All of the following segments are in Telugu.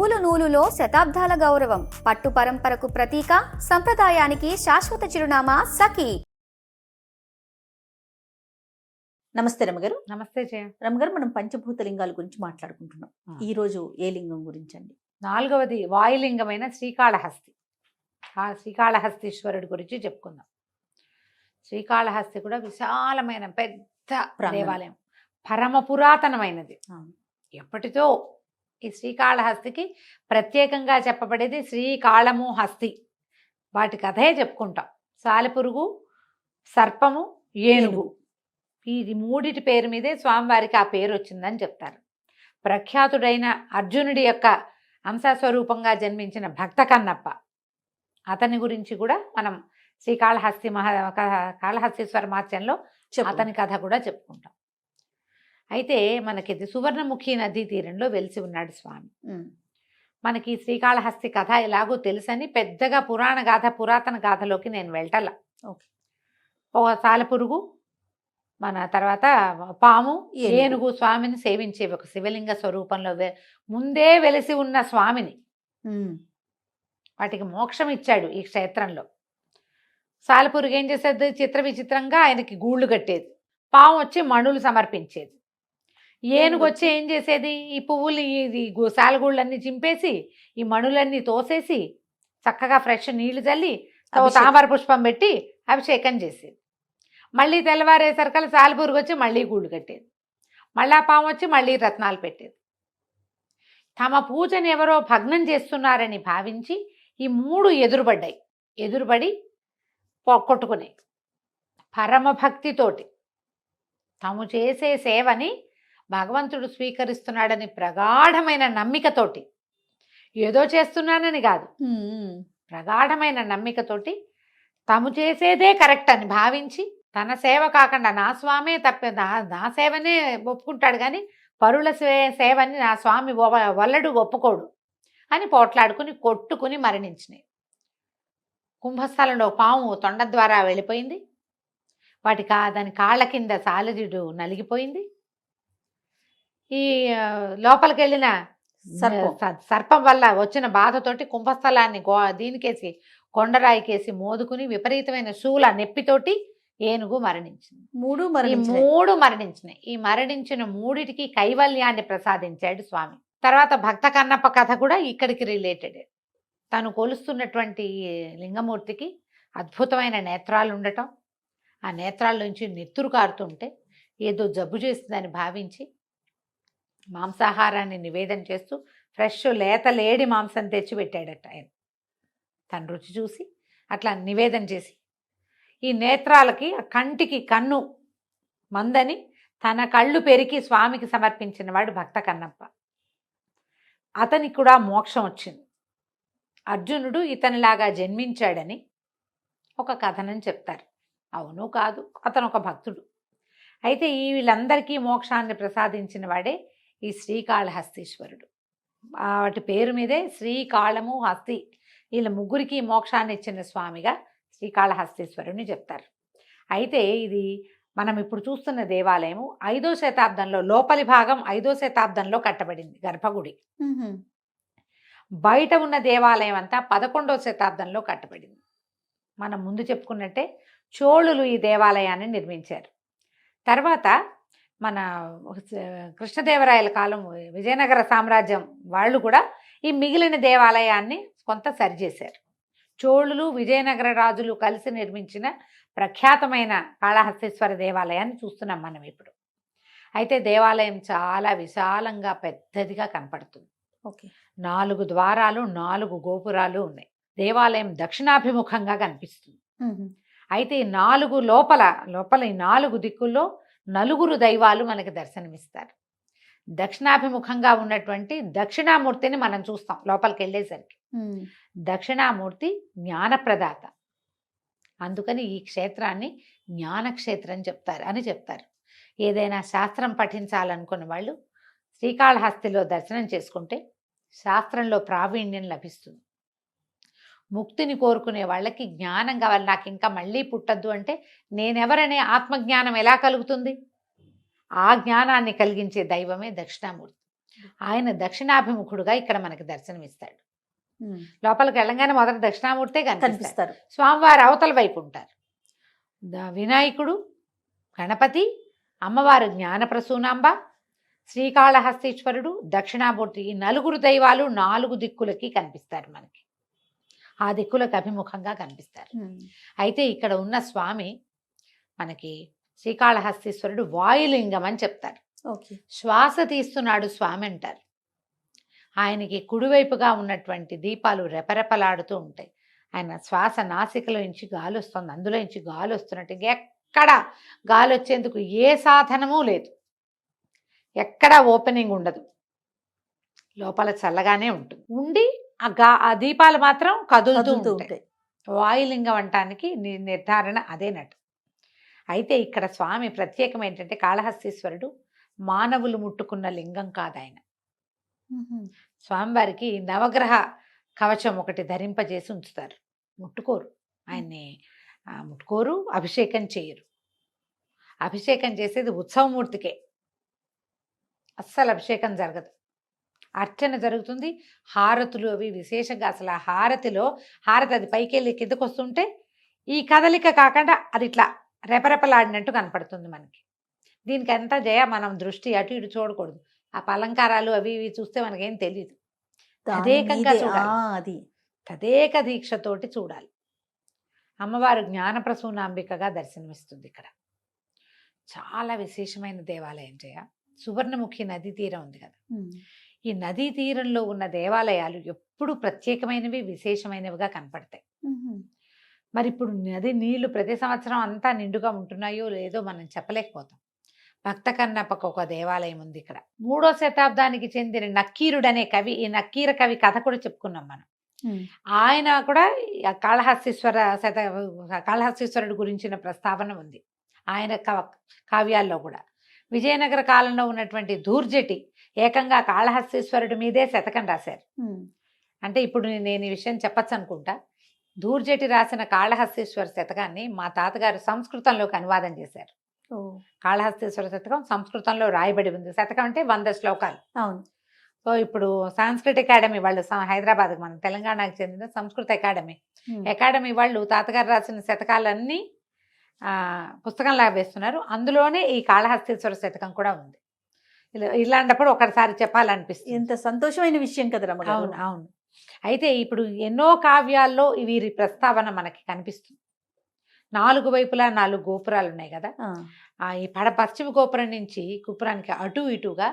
నూలు నూలులో శతాబ్దాల గౌరవం, పట్టు పరంపరకు ప్రతీక, సంప్రదాయానికి శాశ్వత చిరునామా సఖీ. నమస్తే రమగారు. నమస్తే జయ. రమగారు, మనం పంచభూత లింగాల గురించి మాట్లాడుకుంటున్నాం. ఈ రోజు ఏ లింగం గురించి అండి? 4వది వాయులింగమైన శ్రీకాళహస్తి. ఆ శ్రీకాళహస్తీశ్వరుడి గురించి చెప్పుకుందాం. శ్రీకాళహస్తి కూడా విశాలమైన పెద్ద దేవాలయం, పరమ పురాతనమైనది. ఎప్పటితో ఈ శ్రీకాళహస్తికి ప్రత్యేకంగా చెప్పబడేది శ్రీకాళము హస్తి. వాటి కథే చెప్పుకుంటాం. సాలెపురుగు, సర్పము, ఏనుగు, ఈ మూడిటి పేరు మీదే స్వామివారికి ఆ పేరు వచ్చిందని చెప్తారు. ప్రఖ్యాతుడైన అర్జునుడి యొక్క అంశస్వరూపంగా జన్మించిన భక్త కన్నప్ప, అతని గురించి కూడా మనం శ్రీకాళహస్తి కాళహస్తీశ్వర మహత్యంలో అతని కథ కూడా చెప్పుకుంటాం. అయితే మనకి సువర్ణముఖి నదీ తీరంలో వెలిసి ఉన్నాడు స్వామి. మనకి శ్రీకాళహస్తి కథ ఎలాగో తెలుసని పెద్దగా పురాతన గాథలోకి నేను వెళ్ళటలా. ఒక సాలెపురుగు, మన తర్వాత పాము, ఏనుగు స్వామిని సేవించే ఒక శివలింగ స్వరూపంలో ముందే వెలిసి ఉన్న స్వామిని వాటికి మోక్షం ఇచ్చాడు ఈ క్షేత్రంలో. సాలెపురుగు ఏం చేసేది? విచిత్రంగా ఆయనకి గూళ్ళు కట్టేది. పాము వచ్చి మణులు సమర్పించేది. ఏనుగు వచ్చి ఏం చేసేది? ఈ పువ్వులు, ఈ సాలగూళ్ళన్నీ చింపేసి ఈ మణులన్నీ తోసేసి చక్కగా ఫ్రెష్ నీళ్లు చల్లి తామర పుష్పం పెట్టి అభిషేకం చేసేది. మళ్ళీ తెల్లవారేసరికల్ సాలెపురుగు వచ్చి మళ్ళీ గూళ్ళు కట్టేది. మళ్ళా పాము వచ్చి మళ్ళీ రత్నాలు పెట్టేది. తమ పూజను ఎవరో భగ్నం చేస్తున్నారని భావించి ఈ 3 ఎదురుబడి కొట్టుకునే పరమభక్తితోటి తాము చేసే సేవని భగవంతుడు స్వీకరిస్తున్నాడని ప్రగాఢమైన నమ్మికతోటి, ఏదో చేస్తున్నానని కాదు, ప్రగాఢమైన నమ్మికతోటి తాము చేసేదే కరెక్ట్ అని భావించి, తన సేవ కాకుండా నా స్వామే నా సేవనే ఒప్పుకుంటాడు కానీ పరుల సేవని నా స్వామి వల్లడు ఒప్పుకోడు అని పోట్లాడుకుని కొట్టుకుని మరణించినాయి. కుంభస్థలంలో పాము తొండ ద్వారా వెళ్ళిపోయింది. దాని కాళ్ళ కింద సాలజుడు నలిగిపోయింది. ఈ లోపలికి వెళ్ళిన సర్పం వల్ల వచ్చిన బాధతోటి కుంభస్థలాన్ని దీనికేసి కొండరాయికేసి మోదుకుని విపరీతమైన శూల నెప్పితోటి ఏనుగు మరణించింది. 3 మరణించినాయి. ఈ మరణించిన 3టికి కైవల్యాన్ని ప్రసాదించాడు స్వామి. తర్వాత భక్త కన్నప్ప కథ కూడా ఇక్కడికి రిలేటెడ్. తను కొలుస్తున్నటువంటి లింగమూర్తికి అద్భుతమైన నేత్రాలు ఉండటం, ఆ నేత్రాల నుంచి నెత్తురు కారుతుంటే ఏదో జబ్బు చేస్తుందని భావించి మాంసాహారాన్ని నివేదన చేస్తూ ఫ్రెష్ లేడి మాంసం తెచ్చి పెట్టాడట ఆయన. తను రుచి చూసి అట్లా నివేదన చేసి ఈ నేత్రాలకి, కంటికి కన్ను మందని తన కళ్ళు పెరికి స్వామికి సమర్పించిన వాడు భక్త కన్నప్ప. అతనికి కూడా మోక్షం వచ్చింది. అర్జునుడు ఇతనిలాగా జన్మించాడని ఒక కథనం చెప్తారు. అవును కాదు, అతను ఒక భక్తుడు. అయితే వీళ్ళందరికీ మోక్షాన్ని ప్రసాదించిన వాడే ఈ శ్రీకాళహస్తీశ్వరుడు. వాటి పేరు మీదే శ్రీకాళము, హస్తి, వీళ్ళ ముగ్గురికి మోక్షాన్ని ఇచ్చిన స్వామిగా శ్రీకాళహస్తీశ్వరుని చెప్తారు. అయితే ఇది మనం ఇప్పుడు చూస్తున్న దేవాలయము 5వ శతాబ్దంలో, లోపలి భాగం 5వ శతాబ్దంలో కట్టబడింది గర్భగుడి. బయట ఉన్న దేవాలయం అంతా 11వ శతాబ్దంలో కట్టబడింది. మనం ముందు చెప్పుకున్నట్టే చోళులు ఈ దేవాలయాన్ని నిర్మించారు. తర్వాత మన కృష్ణదేవరాయల కాలం, విజయనగర సామ్రాజ్యం వాళ్ళు కూడా ఈ మిగిలిన దేవాలయాన్ని కొంత సరిచేశారు. చోళులు, విజయనగర రాజులు కలిసి నిర్మించిన ప్రఖ్యాతమైన కాళహస్తీశ్వర దేవాలయాన్ని చూస్తున్నాం మనం ఇప్పుడు. అయితే దేవాలయం చాలా విశాలంగా పెద్దదిగా కనపడుతుంది. 4 ద్వారాలు, 4 గోపురాలు ఉన్నాయి. దేవాలయం దక్షిణాభిముఖంగా కనిపిస్తుంది. అయితే ఈ 4 లోపల ఈ 4 దిక్కుల్లో 4 దైవాలు మనకి దర్శనమిస్తారు. దక్షిణాభిముఖంగా ఉన్నటువంటి దక్షిణామూర్తిని మనం చూస్తాం లోపలికి వెళ్ళేసరికి. దక్షిణామూర్తి జ్ఞానప్రదాత, అందుకని ఈ క్షేత్రాన్ని జ్ఞానక్షేత్రం చెప్తారు. ఏదైనా శాస్త్రం పఠించాలనుకున్న వాళ్ళు శ్రీకాళహస్తిలో దర్శనం చేసుకుంటే శాస్త్రంలో ప్రావీణ్యం లభిస్తుంది. ముక్తిని కోరుకునే వాళ్ళకి జ్ఞానం కావాలి, నాకు ఇంకా మళ్ళీ పుట్టద్దు అంటే నేనెవరనే ఆత్మజ్ఞానం ఎలా కలుగుతుంది? ఆ జ్ఞానాన్ని కలిగించే దైవమే దక్షిణామూర్తి. ఆయన దక్షిణాభిముఖుడుగా ఇక్కడ మనకి దర్శనమిస్తాడు. లోపలికి వెళ్ళంగానే మొదట దక్షిణామూర్తే కనిపిస్తారు. కనిపిస్తారు. స్వామివారు అవతల వైపు ఉంటారు. వినాయకుడు, గణపతి, అమ్మవారు జ్ఞానప్రసూనాంబ, శ్రీకాళహస్తీశ్వరుడు, దక్షిణామూర్తి, ఈ నలుగురు దైవాలు 4 దిక్కులకి కనిపిస్తారు మనకి. ఆ దిక్కులకు అభిముఖంగా కనిపిస్తారు. అయితే ఇక్కడ ఉన్న స్వామి మనకి శ్రీకాళహస్తీశ్వరుడు వాయులింగం అని చెప్తారు. ఓకే. శ్వాస తీస్తున్నాడు స్వామి అంటారు. ఆయనకి కుడివైపుగా ఉన్నటువంటి దీపాలు రెపరెపలాడుతూ ఉంటాయి. ఆయన శ్వాస నాసికలో నుంచి గాలి వస్తుంది, అందులో నుంచి గాలి వస్తున్నట్టు ఎక్కడ గాలి వచ్చేందుకు ఏ సాధనము లేదు, ఎక్కడ ఓపెనింగ్ ఉండదు, లోపల చల్లగానే ఉంటుంది. ఉండి ఆ దీపాలు మాత్రం కదులుతూ ఉంటాయి. వాయులింగం అంటానికి నిర్ధారణ అదేనట్టు. అయితే ఇక్కడ స్వామి ప్రత్యేకం ఏంటంటే కాళహస్తీశ్వరుడు మానవులు ముట్టుకున్న లింగం కాదు ఆయన. స్వామివారికి నవగ్రహ కవచం ఒకటి ధరింపజేసి ఉంచుతారు. ముట్టుకోరు ఆయన్ని, ముట్టుకోరు, అభిషేకం చేయరు. అభిషేకం చేసేది ఉత్సవమూర్తికే, అస్సలు అభిషేకం జరగదు. అర్చన జరుగుతుంది, హారతులు అవి విశేషంగా. అసలు ఆ హారతిలో హారతి అది పైకి వెళ్ళి కిందకు వస్తుంటే ఈ కదలిక కాకుండా అది ఇట్లా రెపరెపలాడినట్టు కనపడుతుంది మనకి. దీనికి అంతా మనం దృష్టి అటు ఇటు చూడకూడదు. ఆ అలంకారాలు అవి ఇవి చూస్తే మనకేం తెలియదు. తదేకంగా చూడాలి, అది తదేక దీక్షతోటి చూడాలి. అమ్మవారు జ్ఞానప్రసూనాంబికగా దర్శనమిస్తుంది ఇక్కడ. చాలా విశేషమైన దేవాలయం సువర్ణముఖి నదీ తీరం ఉంది కదా, ఈ నదీ తీరంలో ఉన్న దేవాలయాలు ఎప్పుడు ప్రత్యేకమైనవి, విశేషమైనవిగా కనపడతాయి. మరి ఇప్పుడు నది నీళ్లు ప్రతి సంవత్సరం అంతా నిండుగా ఉంటున్నాయో లేదో మనం చెప్పలేకపోతాం. భక్త కన్నప్పకు ఒక దేవాలయం ఉంది ఇక్కడ. 3వ శతాబ్దానికి చెందిన నక్కీరుడనే కవి, ఈ నక్కీర కవి కథ కూడా చెప్పుకున్నాం మనం. ఆయన కూడా కాళహస్తీశ్వరుడు గురించిన ప్రస్తావన ఉంది ఆయన కావ్యాల్లో కూడా. విజయనగర కాలంలో ఉన్నటువంటి దూర్జటి ఏకంగా కాళహస్తీశ్వరుడి మీదే శతకం రాశారు. అంటే ఇప్పుడు నేను ఈ విషయం చెప్పచ్చు అనుకుంటా. దూర్జటి రాసిన కాళహస్తీశ్వర శతకాన్ని మా తాతగారు సంస్కృతంలోకి అనువాదం చేశారు. కాళహస్తీశ్వర శతకం సంస్కృతంలో రాయబడి ఉంది. శతకం అంటే 100 శ్లోకాలు. అవును. సో ఇప్పుడు సంస్కృత అకాడమీ వాళ్ళు, హైదరాబాద్ మన తెలంగాణకు చెందిన సంస్కృత అకాడమీ వాళ్ళు తాతగారు రాసిన శతకాలన్నీ పుస్తకంలాగా వేస్తున్నారు. అందులోనే ఈ కాళహస్తీశ్వర శతకం కూడా ఉంది. ఇలాంటప్పుడు ఒకసారి చెప్పాలనిపిస్తుంది. ఎంత సంతోషమైన విషయం కదా రమగారు. అవును అవును. అయితే ఇప్పుడు ఎన్నో కావ్యాల్లో వీరి ప్రస్తావన మనకి కనిపిస్తుంది. 4 వైపులా 4 గోపురాలు ఉన్నాయి కదా. ఈ పశ్చిమ గోపురం నుంచి గోపురానికి అటు ఇటుగా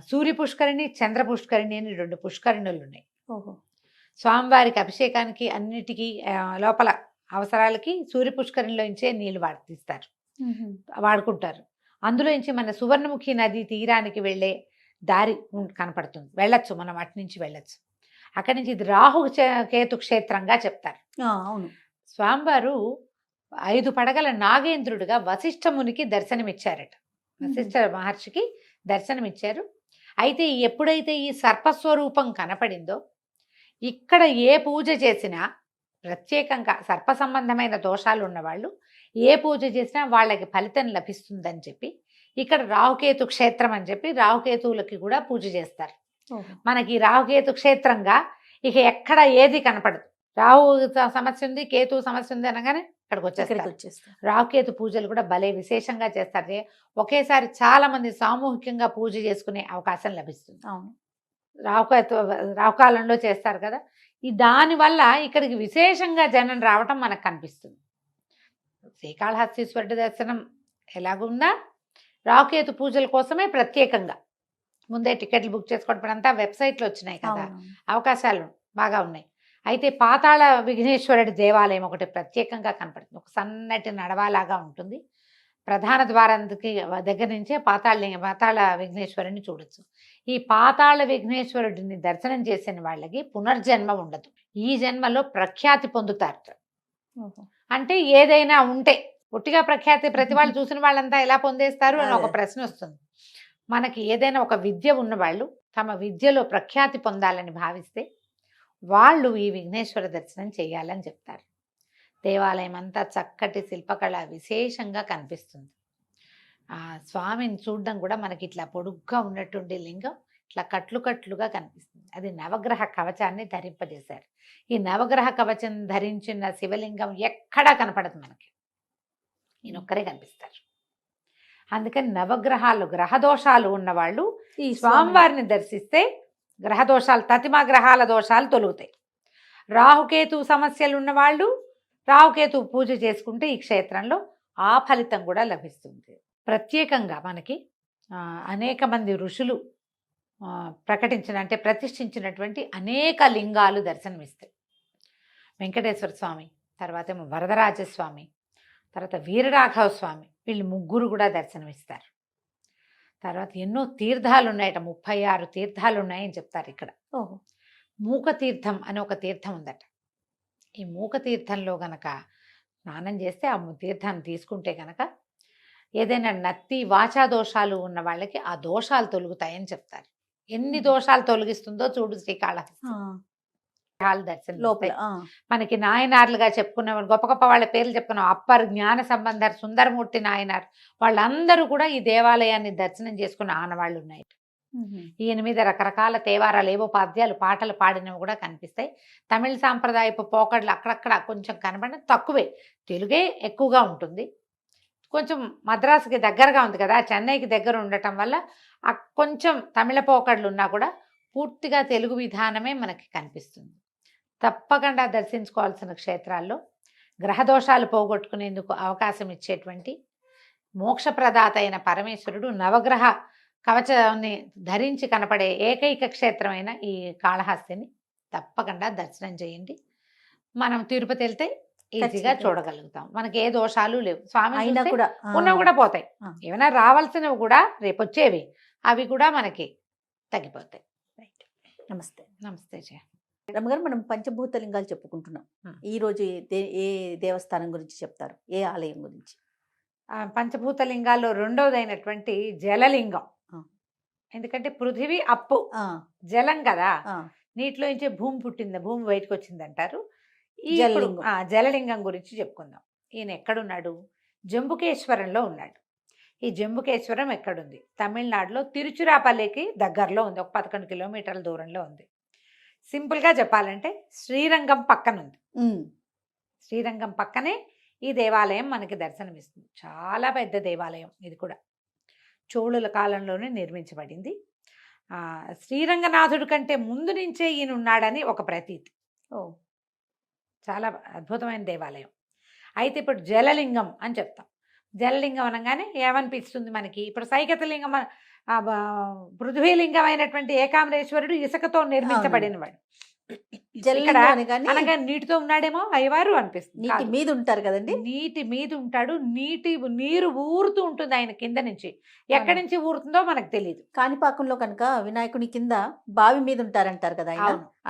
సూర్య పుష్కరిణి, చంద్ర పుష్కరిణి అని 2 పుష్కరిణులు ఉన్నాయి. స్వామివారికి అభిషేకానికి అన్నిటికీ లోపల అవసరాలకి సూర్య పుష్కరిణిలో నుంచే నీళ్లు వాడుకుంటారు. అందులో నుంచి మన సువర్ణముఖి నది తీరానికి వెళ్ళే దారి కనపడుతుంది. వెళ్ళొచ్చు, మనం అటు నుంచి వెళ్ళొచ్చు. అక్కడి నుంచి ఇది రాహు కేతు క్షేత్రంగా చెప్తారు. అవును. స్వామివారు 5 పడగల నాగేంద్రుడిగా వశిష్ఠమునికి దర్శనమిచ్చారట. వశిష్ఠ మహర్షికి దర్శనమిచ్చారు. అయితే ఎప్పుడైతే ఈ సర్పస్వరూపం కనపడిందో, ఇక్కడ ఏ పూజ చేసినా ప్రత్యేకంగా సర్ప సంబంధమైన దోషాలు ఉన్నవాళ్ళు ఏ పూజ చేసినా వాళ్ళకి ఫలితం లభిస్తుందని చెప్పి ఇక్కడ రాహుకేతు క్షేత్రం అని చెప్పి రాహుకేతువులకి కూడా పూజ చేస్తారు. మనకి రాహుకేతు క్షేత్రంగా ఇక ఎక్కడ ఏది కనపడదు. రాహు సమస్య ఉంది, కేతు సమస్య ఉంది అనగానే ఇక్కడికి వచ్చేస్తారు. రాహుకేతు పూజలు కూడా భలే విశేషంగా చేస్తారు. ఒకేసారి చాలా మంది సామూహికంగా పూజ చేసుకునే అవకాశం లభిస్తుంది. అవును. రాహుకాలంలో చేస్తారు కదా. దానివల్ల ఇక్కడికి విశేషంగా జనం రావటం మనకు కనిపిస్తుంది. శ్రీకాళహస్తీశ్వరుడి దర్శనం ఎలాగుందా, రాహుకేతు పూజల కోసమే ప్రత్యేకంగా ముందే టికెట్లు బుక్ చేసుకోవడం అంతా వెబ్సైట్లో వచ్చినాయి కదా, అవకాశాలు బాగా ఉన్నాయి. అయితే పాతాళ విఘ్నేశ్వరుడి దేవాలయం ఒకటి ప్రత్యేకంగా కనపడుతుంది. ఒక సన్నటి నడవాలాగా ఉంటుంది. ప్రధాన ద్వారానికి దగ్గర నుంచే పాతాళ విఘ్నేశ్వరుని చూడొచ్చు. ఈ పాతాళ విఘ్నేశ్వరుడిని దర్శనం చేసిన వాళ్ళకి పునర్జన్మ ఉండదు. ఈ జన్మలో ప్రఖ్యాతి పొందుతారు. అంటే ఏదైనా ఉంటే ఒట్టిగా ప్రఖ్యాతి ప్రతి వాళ్ళు చూసిన వాళ్ళంతా ఎలా పొందేస్తారు అని ఒక ప్రశ్న వస్తుంది. మనకి ఏదైనా ఒక విద్య ఉన్నవాళ్ళు తమ విద్యలో ప్రఖ్యాతి పొందాలని భావిస్తే వాళ్ళు ఈ విఘ్నేశ్వర దర్శనం చేయాలని చెప్తారు. దేవాలయం అంతా చక్కటి శిల్పకళ విశేషంగా కనిపిస్తుంది. ఆ స్వామిని చూడడం కూడా మనకి ఇట్లా పొడుగ్గా ఉన్నటువంటి లింగం ఇట్లా కట్లు కట్లుగా కనిపిస్తుంది. అది నవగ్రహ కవచాన్ని ధరింపజేశారు. ఈ నవగ్రహ కవచం ధరించిన శివలింగం ఎక్కడా కనపడదు మనకి, ఈయనొక్కరే కనిపిస్తారు. అందుకని నవగ్రహాలు గ్రహదోషాలు ఉన్నవాళ్ళు ఈ స్వామివారిని దర్శిస్తే గ్రహదోషాలు, తతిమా గ్రహాల దోషాలు తొలుగుతాయి. రాహుకేతు సమస్యలు ఉన్నవాళ్ళు రాహుకేతు పూజ చేసుకుంటే ఈ క్షేత్రంలో ఆ ఫలితం కూడా లభిస్తుంది. ప్రత్యేకంగా మనకి అనేక మంది ఋషులు ప్రకటించిన అంటే ప్రతిష్ఠించినటువంటి అనేక లింగాలు దర్శనమిస్తాయి. వెంకటేశ్వర స్వామి, తర్వాత ఏమో వరదరాజస్వామి, తర్వాత వీరరాఘవ స్వామి, వీళ్ళు ముగ్గురు కూడా దర్శనమిస్తారు. తర్వాత ఎన్నో తీర్థాలు ఉన్నాయట, 36 తీర్థాలు ఉన్నాయని చెప్తారు ఇక్కడ. ఓహో. మూక తీర్థం అని ఒక తీర్థం ఉందట. ఈ మూక తీర్థంలో గనక స్నానం చేస్తే, ఆ తీర్థాన్ని తీసుకుంటే గనక ఏదైనా నత్తి వాచా దోషాలు ఉన్న వాళ్ళకి ఆ దోషాలు తొలుగుతాయని చెప్తారు. ఎన్ని దోషాలు తొలగిస్తుందో చూడు శ్రీకాళహస్తి. దర్శనం లోపల మనకి నాయనార్లుగా చెప్పుకున్న గొప్ప గొప్ప వాళ్ళ పేర్లు చెప్పుకున్నాం. అప్పర్, జ్ఞాన సంబంధర్, సుందరమూర్తి నాయనార్, వాళ్ళందరూ కూడా ఈ దేవాలయాన్ని దర్శనం చేసుకున్న ఆనవాళ్ళు ఉన్నాయి. ఈయన మీద రకరకాల తేవారాలు, ఏవో పద్యాలు, పాటలు పాడినవి కూడా కనిపిస్తాయి. తమిళ సాంప్రదాయపు పోకడలు అక్కడక్కడ కొంచెం కనబడిన తక్కువే, తెలుగే ఎక్కువగా ఉంటుంది. కొంచెం మద్రాసుకి దగ్గరగా ఉంది కదా, చెన్నైకి దగ్గర ఉండటం వల్ల కొంచెం తమిళ పోకడలు ఉన్నా కూడా పూర్తిగా తెలుగు విధానమే మనకి కనిపిస్తుంది. తప్పకుండా దర్శించుకోవాల్సిన క్షేత్రాల్లో గ్రహదోషాలు పోగొట్టుకునేందుకు అవకాశం ఇచ్చేటువంటి మోక్షప్రదాత అయిన పరమేశ్వరుడు నవగ్రహ కవచాన్ని ధరించి కనపడే ఏకైక క్షేత్రమైన ఈ కాళహస్తిని తప్పకుండా దర్శనం చేయండి. మనం తిరుపతి వెళ్తే ఈజీగా చూడగలుగుతాం. మనకి ఏ దోషాలు లేవు. స్వామి ఉన్నవి కూడా పోతాయి. ఏమైనా రావాల్సినవి కూడా రేపు వచ్చేవి, అవి కూడా మనకి తగ్గిపోతాయి. నమస్తే. నమస్తే జయ. రమ్మగారు, మనం పంచభూత లింగాలు చెప్పుకుంటున్నాం. ఈ రోజు ఏ దేవస్థానం గురించి చెప్తారు, ఏ ఆలయం గురించి? పంచభూత లింగాల్లో రెండోదైనటువంటి జలలింగం. ఎందుకంటే పృథివీ అప్పు, జలం కదా, నీటిలో నుంచే భూమి పుట్టింది, భూమి బయటకు వచ్చింది అంటారు. ఈ జలలింగం గురించి చెప్పుకుందాం. ఈయన ఎక్కడున్నాడు? జంబుకేశ్వరంలో ఉన్నాడు. ఈ జంబుకేశ్వరం ఎక్కడుంది? తమిళనాడులో తిరుచిరాపల్లికి దగ్గరలో ఉంది, ఒక 11 కిలోమీటర్ల దూరంలో ఉంది. సింపుల్గా చెప్పాలంటే శ్రీరంగం పక్కన ఉంది. శ్రీరంగం పక్కనే ఈ దేవాలయం మనకి దర్శనమిస్తుంది. చాలా పెద్ద దేవాలయం ఇది కూడా. చోళుల కాలంలోనే నిర్మించబడింది. శ్రీరంగనాథుడి కంటే ముందు నుంచే ఈయన ఉన్నాడని ఒక ప్రతీతి. చాలా అద్భుతమైన దేవాలయం. అయితే ఇప్పుడు జలలింగం అని చెప్తాం. జలలింగం అనగానే ఏమనిపిస్తుంది మనకి? ఇప్పుడు సైకత లింగం, పృథ్వీలింగం అయినటువంటి ఏకామరేశ్వరుడు ఇసుకతో నిర్మించబడిన వాడు. అనగా నీటితో ఉన్నాడేమో అయ్యవారు అనిపిస్తుంది. నీటి మీద ఉంటారు కదండి. నీటి మీద ఉంటాడు. నీరు ఊరుతూ ఉంటుంది ఆయన కింద నుంచి. ఎక్కడి నుంచి ఊరుతుందో మనకు తెలియదు. కాణిపాకంలో కనుక వినాయకుని కింద బావి మీద ఉంటారంటారు కదా,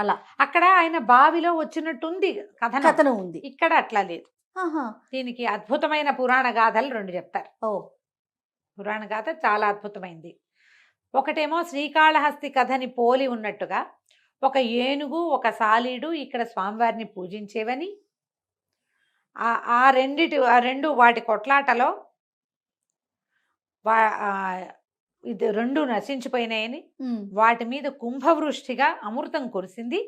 అలా అక్కడ ఆయన బావిలో వచ్చినట్టుంది కథనం ఉంది. ఇక్కడ అట్లా లేదు. దీనికి అద్భుతమైన పురాణ గాథలు 2 చెప్తారు. పురాణ గాథ చాలా అద్భుతమైంది. ఒకటేమో శ్రీకాళహస్తి కథని పోలి ఉన్నట్టుగా ఒక ఏనుగు, ఒక సాలీడు ఇక్కడ స్వామివారిని పూజించేవని, ఆ రెండు వాటి కొట్లాటలో ఇది 2 నశించిపోయినాయని, వాటి మీద కుంభవృష్టిగా అమృతం కురిసింది,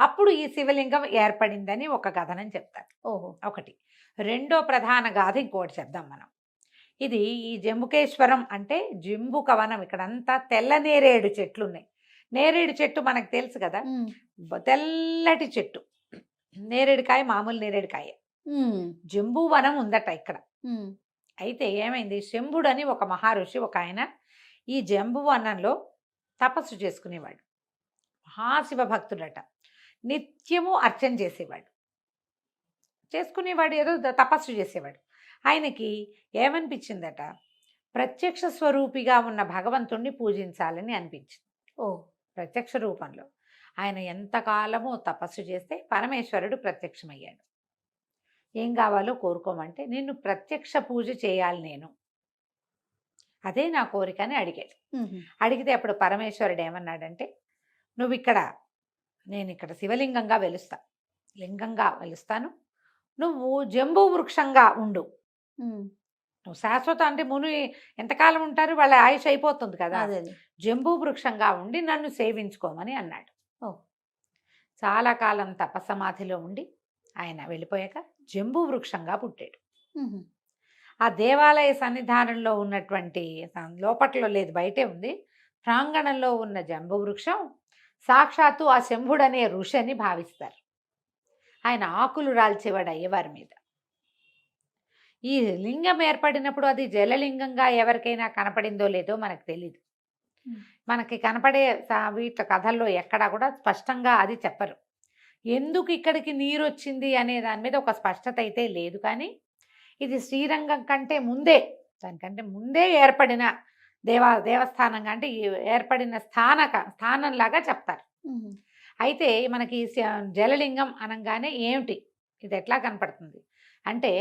అప్పుడు ఈ శివలింగం ఏర్పడిందని ఒక కథనం చెప్తారు. ఒకటి. రెండో ప్రధాన గాథ ఇంకోటి చెప్దాం మనం. ఇది ఈ జంబుకేశ్వరం అంటే జంబుకవనం. ఇక్కడంతా తెల్ల నేరేడు చెట్లు ఉన్నాయి. నేరేడు చెట్టు మనకు తెలుసు కదా, తెల్లటి చెట్టు, నేరేడుకాయ, మామూలు నేరేడుకాయ. జంబువనం ఉందట ఇక్కడ. అయితే ఏమైంది, శంభుడు అని ఒక మహర్షి, ఒక ఆయన ఈ జంబువనంలో తపస్సు చేసుకునేవాడు. మహాశివ భక్తుడట. నిత్యము అర్చన చేసుకునేవాడు, ఏదో తపస్సు చేసేవాడు. ఆయనకి ఏమనిపించిందట, ప్రత్యక్ష స్వరూపిగా ఉన్న భగవంతుణ్ణి పూజించాలని అనిపించింది. ప్రత్యక్ష రూపంలో ఆయన ఎంతకాలమో తపస్సు చేస్తే పరమేశ్వరుడు ప్రత్యక్షమయ్యాడు. ఏం కావాలో కోరుకోమంటే, నిన్ను ప్రత్యక్ష పూజ చేయాలి నేను, అదే నా కోరిక అని అడిగాడు. అడిగితే అప్పుడు పరమేశ్వరుడు ఏమన్నాడంటే, నేను ఇక్కడ శివలింగంగా లింగంగా వెలుస్తాను, నువ్వు జంబు వృక్షంగా ఉండు, నువ్వు శాశ్వత అంటే ముని ఎంతకాలం ఉంటారు, వాళ్ళ ఆయుష్ అయిపోతుంది కదా. అదే జంబూ వృక్షంగా ఉండి నన్ను సేవించుకోమని అన్నాడు. ఓ. చాలా కాలం తపసమాధిలో ఉండి ఆయన వెళ్ళిపోయాక జంబూ వృక్షంగా పుట్టాడు. ఉహు. ఆ దేవాలయ సన్నిధానంలో ఉన్నటువంటి లోపట్లో లేదు, బయటే ఉంది, ప్రాంగణంలో ఉన్న జంబూ వృక్షం సాక్షాత్తు ఆ శంభుడనే ఋషి అని భావిస్తారు. ఆయన ఆకులు రాల్చేవాడు అయ్యవారి మీద. ఈ లింగం ఏర్పడినప్పుడు అది జలలింగంగా ఎవరికైనా కనపడిందో లేదో మనకు తెలీదు. మనకి కనపడే వీటి కథల్లో ఎక్కడా కూడా స్పష్టంగా అది చెప్పరు. ఎందుకు ఇక్కడికి నీరు వచ్చింది అనే దాని మీద ఒక స్పష్టత అయితే లేదు. కానీ ఇది శ్రీరంగం కంటే ముందే, దానికంటే ముందే ఏర్పడిన దేవస్థానంగా, అంటే ఏర్పడిన స్థానంలాగా చెప్తారు. ఉహు. అయితే మనకి జలలింగం అనగానే ఏమిటి, ఇది ఎట్లా కనపడుతుంది అంటే,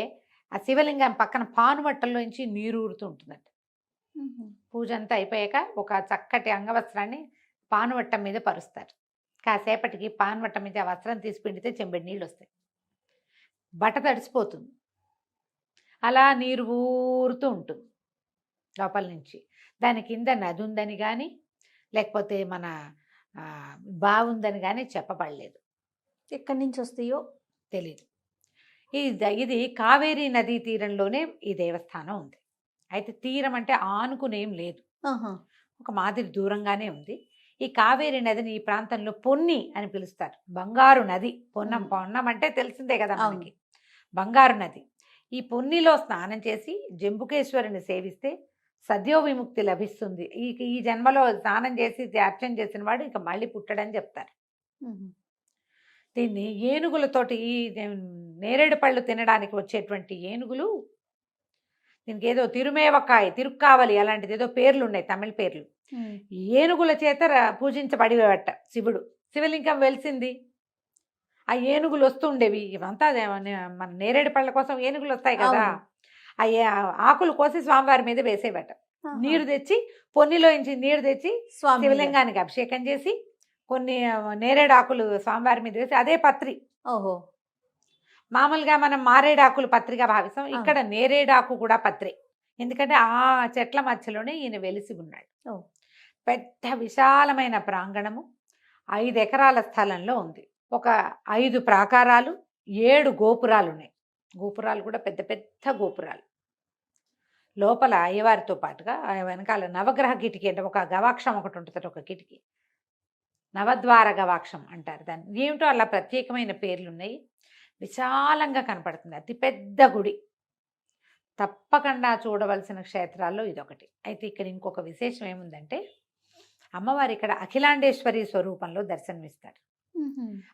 ఆ శివలింగం పక్కన పానువట్టల్లోంచి నీరు ఊరుతూ ఉంటుందంట. ఉహు. పూజ అంతా అయిపోయాక ఒక చక్కటి అంగవస్త్రాన్ని పానువట్టం మీద పరుస్తారు. కాసేపటికి పానువట్టం మీద ఆ వస్త్రం తీసి పిండితే చెంబెడి నీళ్ళు వస్తాయి. బట్ట తడిసిపోతుంది. అలా నీరు ఊరుతూ ఉంటుంది లోపల నుంచి. దాని కింద నది ఉందని కానీ, లేకపోతే మన బాగుందని కానీ చెప్పబడలేదు. ఎక్కడి నుంచి వస్తాయో తెలియదు. ఇది కావేరీ నదీ తీరంలోనే ఈ దేవస్థానం ఉంది. అయితే తీరం అంటే ఆనుకునేం లేదు, ఆహా. ఒక మాదిరి దూరంగానే ఉంది. ఈ కావేరీ నదిని ఈ ప్రాంతంలో పొన్ని అని పిలుస్తారు. బంగారు నది. పొన్నం అంటే తెలిసిందే కదా మనకి, బంగారు నది. ఈ పొన్నిలో స్నానం చేసి జంబుకేశ్వరుని సేవిస్తే సద్యో విముక్తి లభిస్తుంది. ఈ జన్మలో స్నానం చేసి అర్చన చేసిన వాడు ఇక మళ్ళీ పుట్టడని చెప్తారు. ఉహు. దీన్ని ఏనుగులతోటి, నేరేడు పళ్ళు తినడానికి వచ్చేటువంటి ఏనుగులు, దీనికి ఏదో తిరుక్కావలి అలాంటిది ఏదో పేర్లు ఉన్నాయి, తమిళ పేర్లు. ఏనుగుల చేత పూజించబడివట శివుడు. శివలింగం వెలిసింది, ఆ ఏనుగులు వస్తుండేవి. ఇవంతా మన నేరేడు పళ్ళ కోసం ఏనుగులు వస్తాయి కదా, ఆ ఆకులు కోసి స్వామివారి మీద వేసేవట. నీరు తెచ్చి పొన్నిలోంచి నీరు తెచ్చి శివలింగానికి అభిషేకం చేసి కొన్ని నేరేడు ఆకులు స్వామివారి మీద వేసి, అదే పత్రి. ఓహో. మామూలుగా మనం మారేడాకులు పత్రిగా భావిస్తాం, ఇక్కడ నేరేడాకు కూడా పత్రే. ఎందుకంటే ఆ చెట్ల మధ్యలోనే ఈయన వెలిసి ఉన్నాడు. పెద్ద విశాలమైన ప్రాంగణము 5 ఎకరాల స్థలంలో ఉంది. ఒక 5 ప్రాకారాలు, 7 గోపురాలు ఉన్నాయి. గోపురాలు కూడా పెద్ద పెద్ద గోపురాలు. లోపల అయ్యవారితో పాటుగా వెనకాల నవగ్రహ కిటికీ అంటే ఒక గవాక్షం ఒకటి ఉంటుంది, ఒక కిటికీ, నవద్వార గవాక్షం అంటారు దాన్ని. ఏమిటో అలా ప్రత్యేకమైన పేర్లు ఉన్నాయి. విశాలంగా కనపడుతుంది, అతిపెద్ద గుడి. తప్పకుండా చూడవలసిన క్షేత్రాల్లో ఇదొకటి. అయితే ఇక్కడ ఇంకొక విశేషం ఏముందంటే, అమ్మవారు ఇక్కడ అఖిలాండేశ్వరి స్వరూపంలో దర్శనమిస్తారు.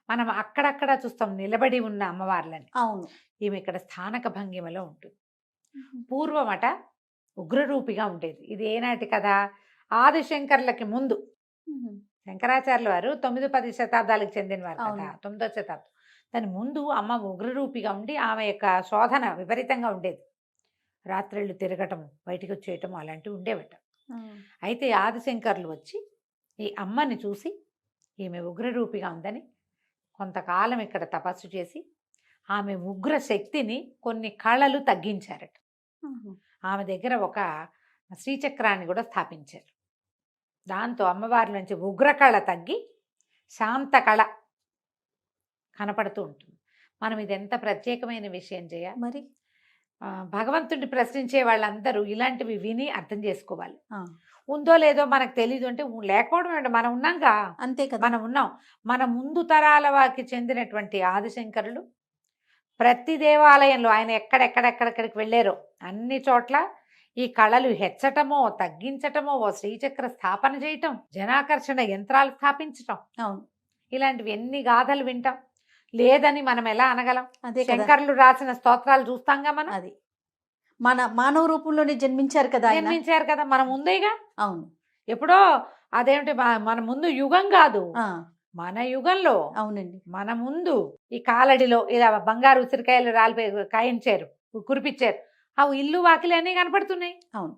మనం అక్కడక్కడ చూస్తాం నిలబడి ఉన్న అమ్మవార్లని. అవును. ఈమె ఇక్కడ స్థానక భంగిమలో ఉంటుంది. పూర్వమట ఉగ్రరూపిగా ఉండేది. ఇది ఏనాటి కదా, ఆదిశంకర్లకి ముందు. శంకరాచార్యుల వారు 9-10 శతాబ్దాలకు చెందినవారు కదా, 9వ శతాబ్దం. దాని ముందు అమ్మ ఉగ్రరూపిగా ఉండి ఆమె యొక్క శోధన విపరీతంగా ఉండేది. రాత్రిళ్ళు తిరగటము, బయటికి వచ్చేయటము అలాంటివి ఉండేవట. అయితే ఆదిశంకర్లు వచ్చి ఈ అమ్మని చూసి ఈమె ఉగ్రరూపిగా ఉందని కొంతకాలం ఇక్కడ తపస్సు చేసి ఆమె ఉగ్ర శక్తిని కొన్ని కళలు తగ్గించారట. ఆమె దగ్గర ఒక శ్రీచక్రాన్ని కూడా స్థాపించారు. దాంతో అమ్మవారి నుంచి ఉగ్రకళ తగ్గి శాంత కళ కనపడుతూ ఉంటుంది. మనం ఇది ఎంత ప్రత్యేకమైన విషయం చేయాలి. మరి భగవంతుడిని ప్రశ్నించే వాళ్ళందరూ ఇలాంటివి విని అర్థం చేసుకోవాలి. ఉందో లేదో మనకు తెలీదు అంటే లేకపోవడం అంటే మనం ఉన్నాంగా, అంతే కదా, మనం ఉన్నాం. మన ముందు తరాల వారికి చెందినటువంటి ఆదిశంకరులు ప్రతి దేవాలయంలో ఆయన ఎక్కడెక్కడికి వెళ్ళారో అన్ని చోట్ల ఈ కళలు హెచ్చటమో తగ్గించటమో, ఓ శ్రీచక్ర స్థాపన చేయటం, జనాకర్షణ యంత్రాలు స్థాపించటం, అవును, ఇలాంటివి ఎన్ని గాథలు వింటాం. లేదని మనం ఎలా అనగలం? అదే శంకర్లు రాసిన స్తోత్రాలు చూస్తాంగా మనం. అది మన మానవ రూపంలోనే జన్మించారు కదా, మనం ముందేగా. అవును, ఎప్పుడో అదేమిటి మన ముందు యుగం కాదు, మన యుగంలో. అవునండి, మన ముందు ఈ కాలడిలో ఇలా బంగారు ఉసిరికాయలు కాయించారు, కురిపించారు. అవి ఇల్లు వాకిలి అన్నీ కనపడుతున్నాయి. అవును,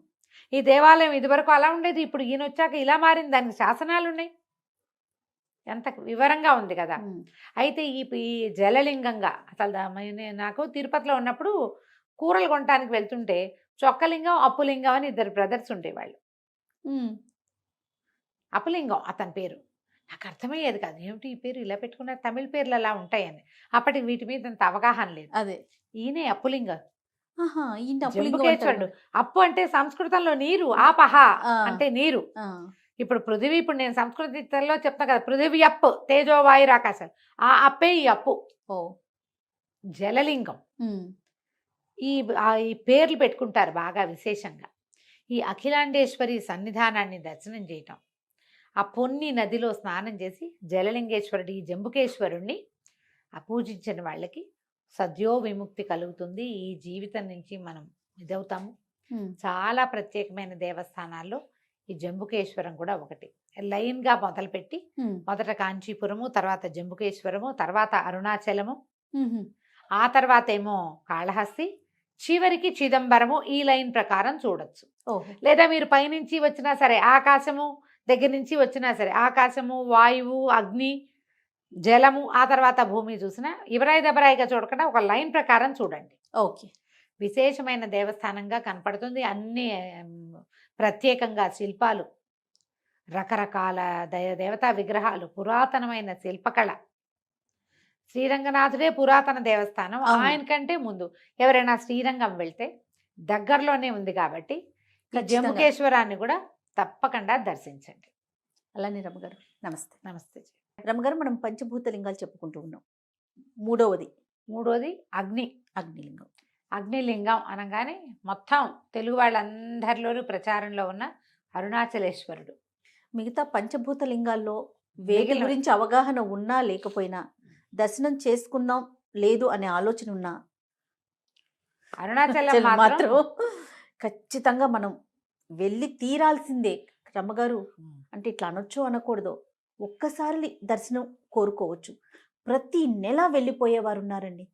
ఈ దేవాలయం ఇదివరకు అలా ఉండేది, ఇప్పుడు ఈయన వచ్చాక ఇలా మారింది, దానికి శాసనాలు ఉన్నాయి. ఎంత వివరంగా ఉంది కదా. అయితే ఈ జలలింగంగా అసలు నాకు తిరుపతిలో ఉన్నప్పుడు కూరలు కొనడానికి వెళ్తుంటే చొక్కలింగం అప్పులింగం అని ఇద్దరు బ్రదర్స్ ఉండేవాళ్ళు. ఉమ్. అప్పులింగం అతని పేరు. నాకు అర్థమయ్యేది కాదు, ఏమిటి ఈ పేరు ఇలా పెట్టుకున్నారు, తమిళ పేర్లు అలా ఉంటాయని. అప్పటికి వీటి మీద అంత అవగాహన లేదు. అదే. ఈయనే అప్పులింగం, ఆహా, ఈయన అప్పులింగం జంబుకేశ్వరుడు. అంటారు. అప్పు అంటే సంస్కృతంలో నీరు, ఆపహ ఆ. అంటే నీరు. ఆ, ఇప్పుడు పృథివీ, ఇప్పుడు నేను సంస్కృతిలో చెప్తా కదా, పృథివీ అప్పు, తేజోవాయు ఆకాశాలు, ఆ అప్పే ఈ అప్పు. ఓ. జలలింగం. ఉమ్. ఈ పేర్లు పెట్టుకుంటారు బాగా విశేషంగా. ఈ అఖిలాండేశ్వరి సన్నిధానాన్ని దర్శనం చేయటం, ఆ పొన్ని నదిలో స్నానం చేసి జలలింగేశ్వరుడు, ఈ జంబుకేశ్వరుణ్ణి పూజించిన వాళ్ళకి సద్యో విముక్తి కలుగుతుంది. ఈ జీవితం నుంచి మనం ఇదవుతాము. ఉమ్. చాలా ప్రత్యేకమైన దేవస్థానాల్లో ఈ జంబుకేశ్వరం కూడా ఒకటి. లైన్గా మొదలుపెట్టి ఉమ్. మొదట కాంచీపురము, తర్వాత జంబుకేశ్వరము, తర్వాత అరుణాచలము, ఉమ్. ఆ తర్వాత ఏమో కాళహస్తి, చివరికి చిదంబరము. ఈ లైన్ ప్రకారం చూడొచ్చు. ఓహో. లేదా మీరు పైనుంచి వచ్చినా సరే, ఆకాశము దగ్గర నుంచి వచ్చినా సరే, ఆకాశము, వాయువు, అగ్ని, జలము, ఆ తర్వాత భూమి చూసినా ఇవరాయి దెబ్బరాయిగా చూడకుండా ఒక లైన్ ప్రకారం చూడండి. ఓకే. విశేషమైన దేవస్థానంగా కనపడుతుంది. అన్ని ప్రత్యేకంగా శిల్పాలు, రకరకాల దేవతా విగ్రహాలు, పురాతనమైన శిల్పకళ. శ్రీరంగనాథుడే పురాతన దేవస్థానం. అవును. ఆయన కంటే ముందు ఎవరైనా శ్రీరంగం వెళ్తే దగ్గరలోనే ఉంది కాబట్టి ఈ ఖచ్చితంగా. జంబుకేశ్వరాన్ని కూడా తప్పకుండా దర్శించండి. అలానే రమ్మగారు, నమస్తే. నమస్తే. రమ్మగారు, మనం పంచభూత లింగాలు చెప్పుకుంటూ ఉన్నాం. మూడవది మూడోది అగ్ని. అగ్నిలింగం. అగ్నిలింగం అనగానే మొత్తం తెలుగు వాళ్ళందరిలోనూ ప్రచారంలో ఉన్న అరుణాచలేశ్వరుడు. మిగతా పంచభూత లింగాల్లో వేటి మిగిలిన- గురించి అవగాహన ఉన్నా లేకపోయినా, దర్శనం చేసుకున్నాం లేదు అనే ఆలోచన ఉన్నా, అరుణాచలం మాత్రం మాత్రం ఖచ్చితంగా మనం వెళ్ళి తీరాల్సిందే. రమ్మగారు, అంటే ఇట్లా అనొచ్చు అనకూడదు, ఒక్కసారి దర్శనం కోరుకోవచ్చు. ప్రతి నెల వెళ్ళిపోయేవారు ఉన్నారండి.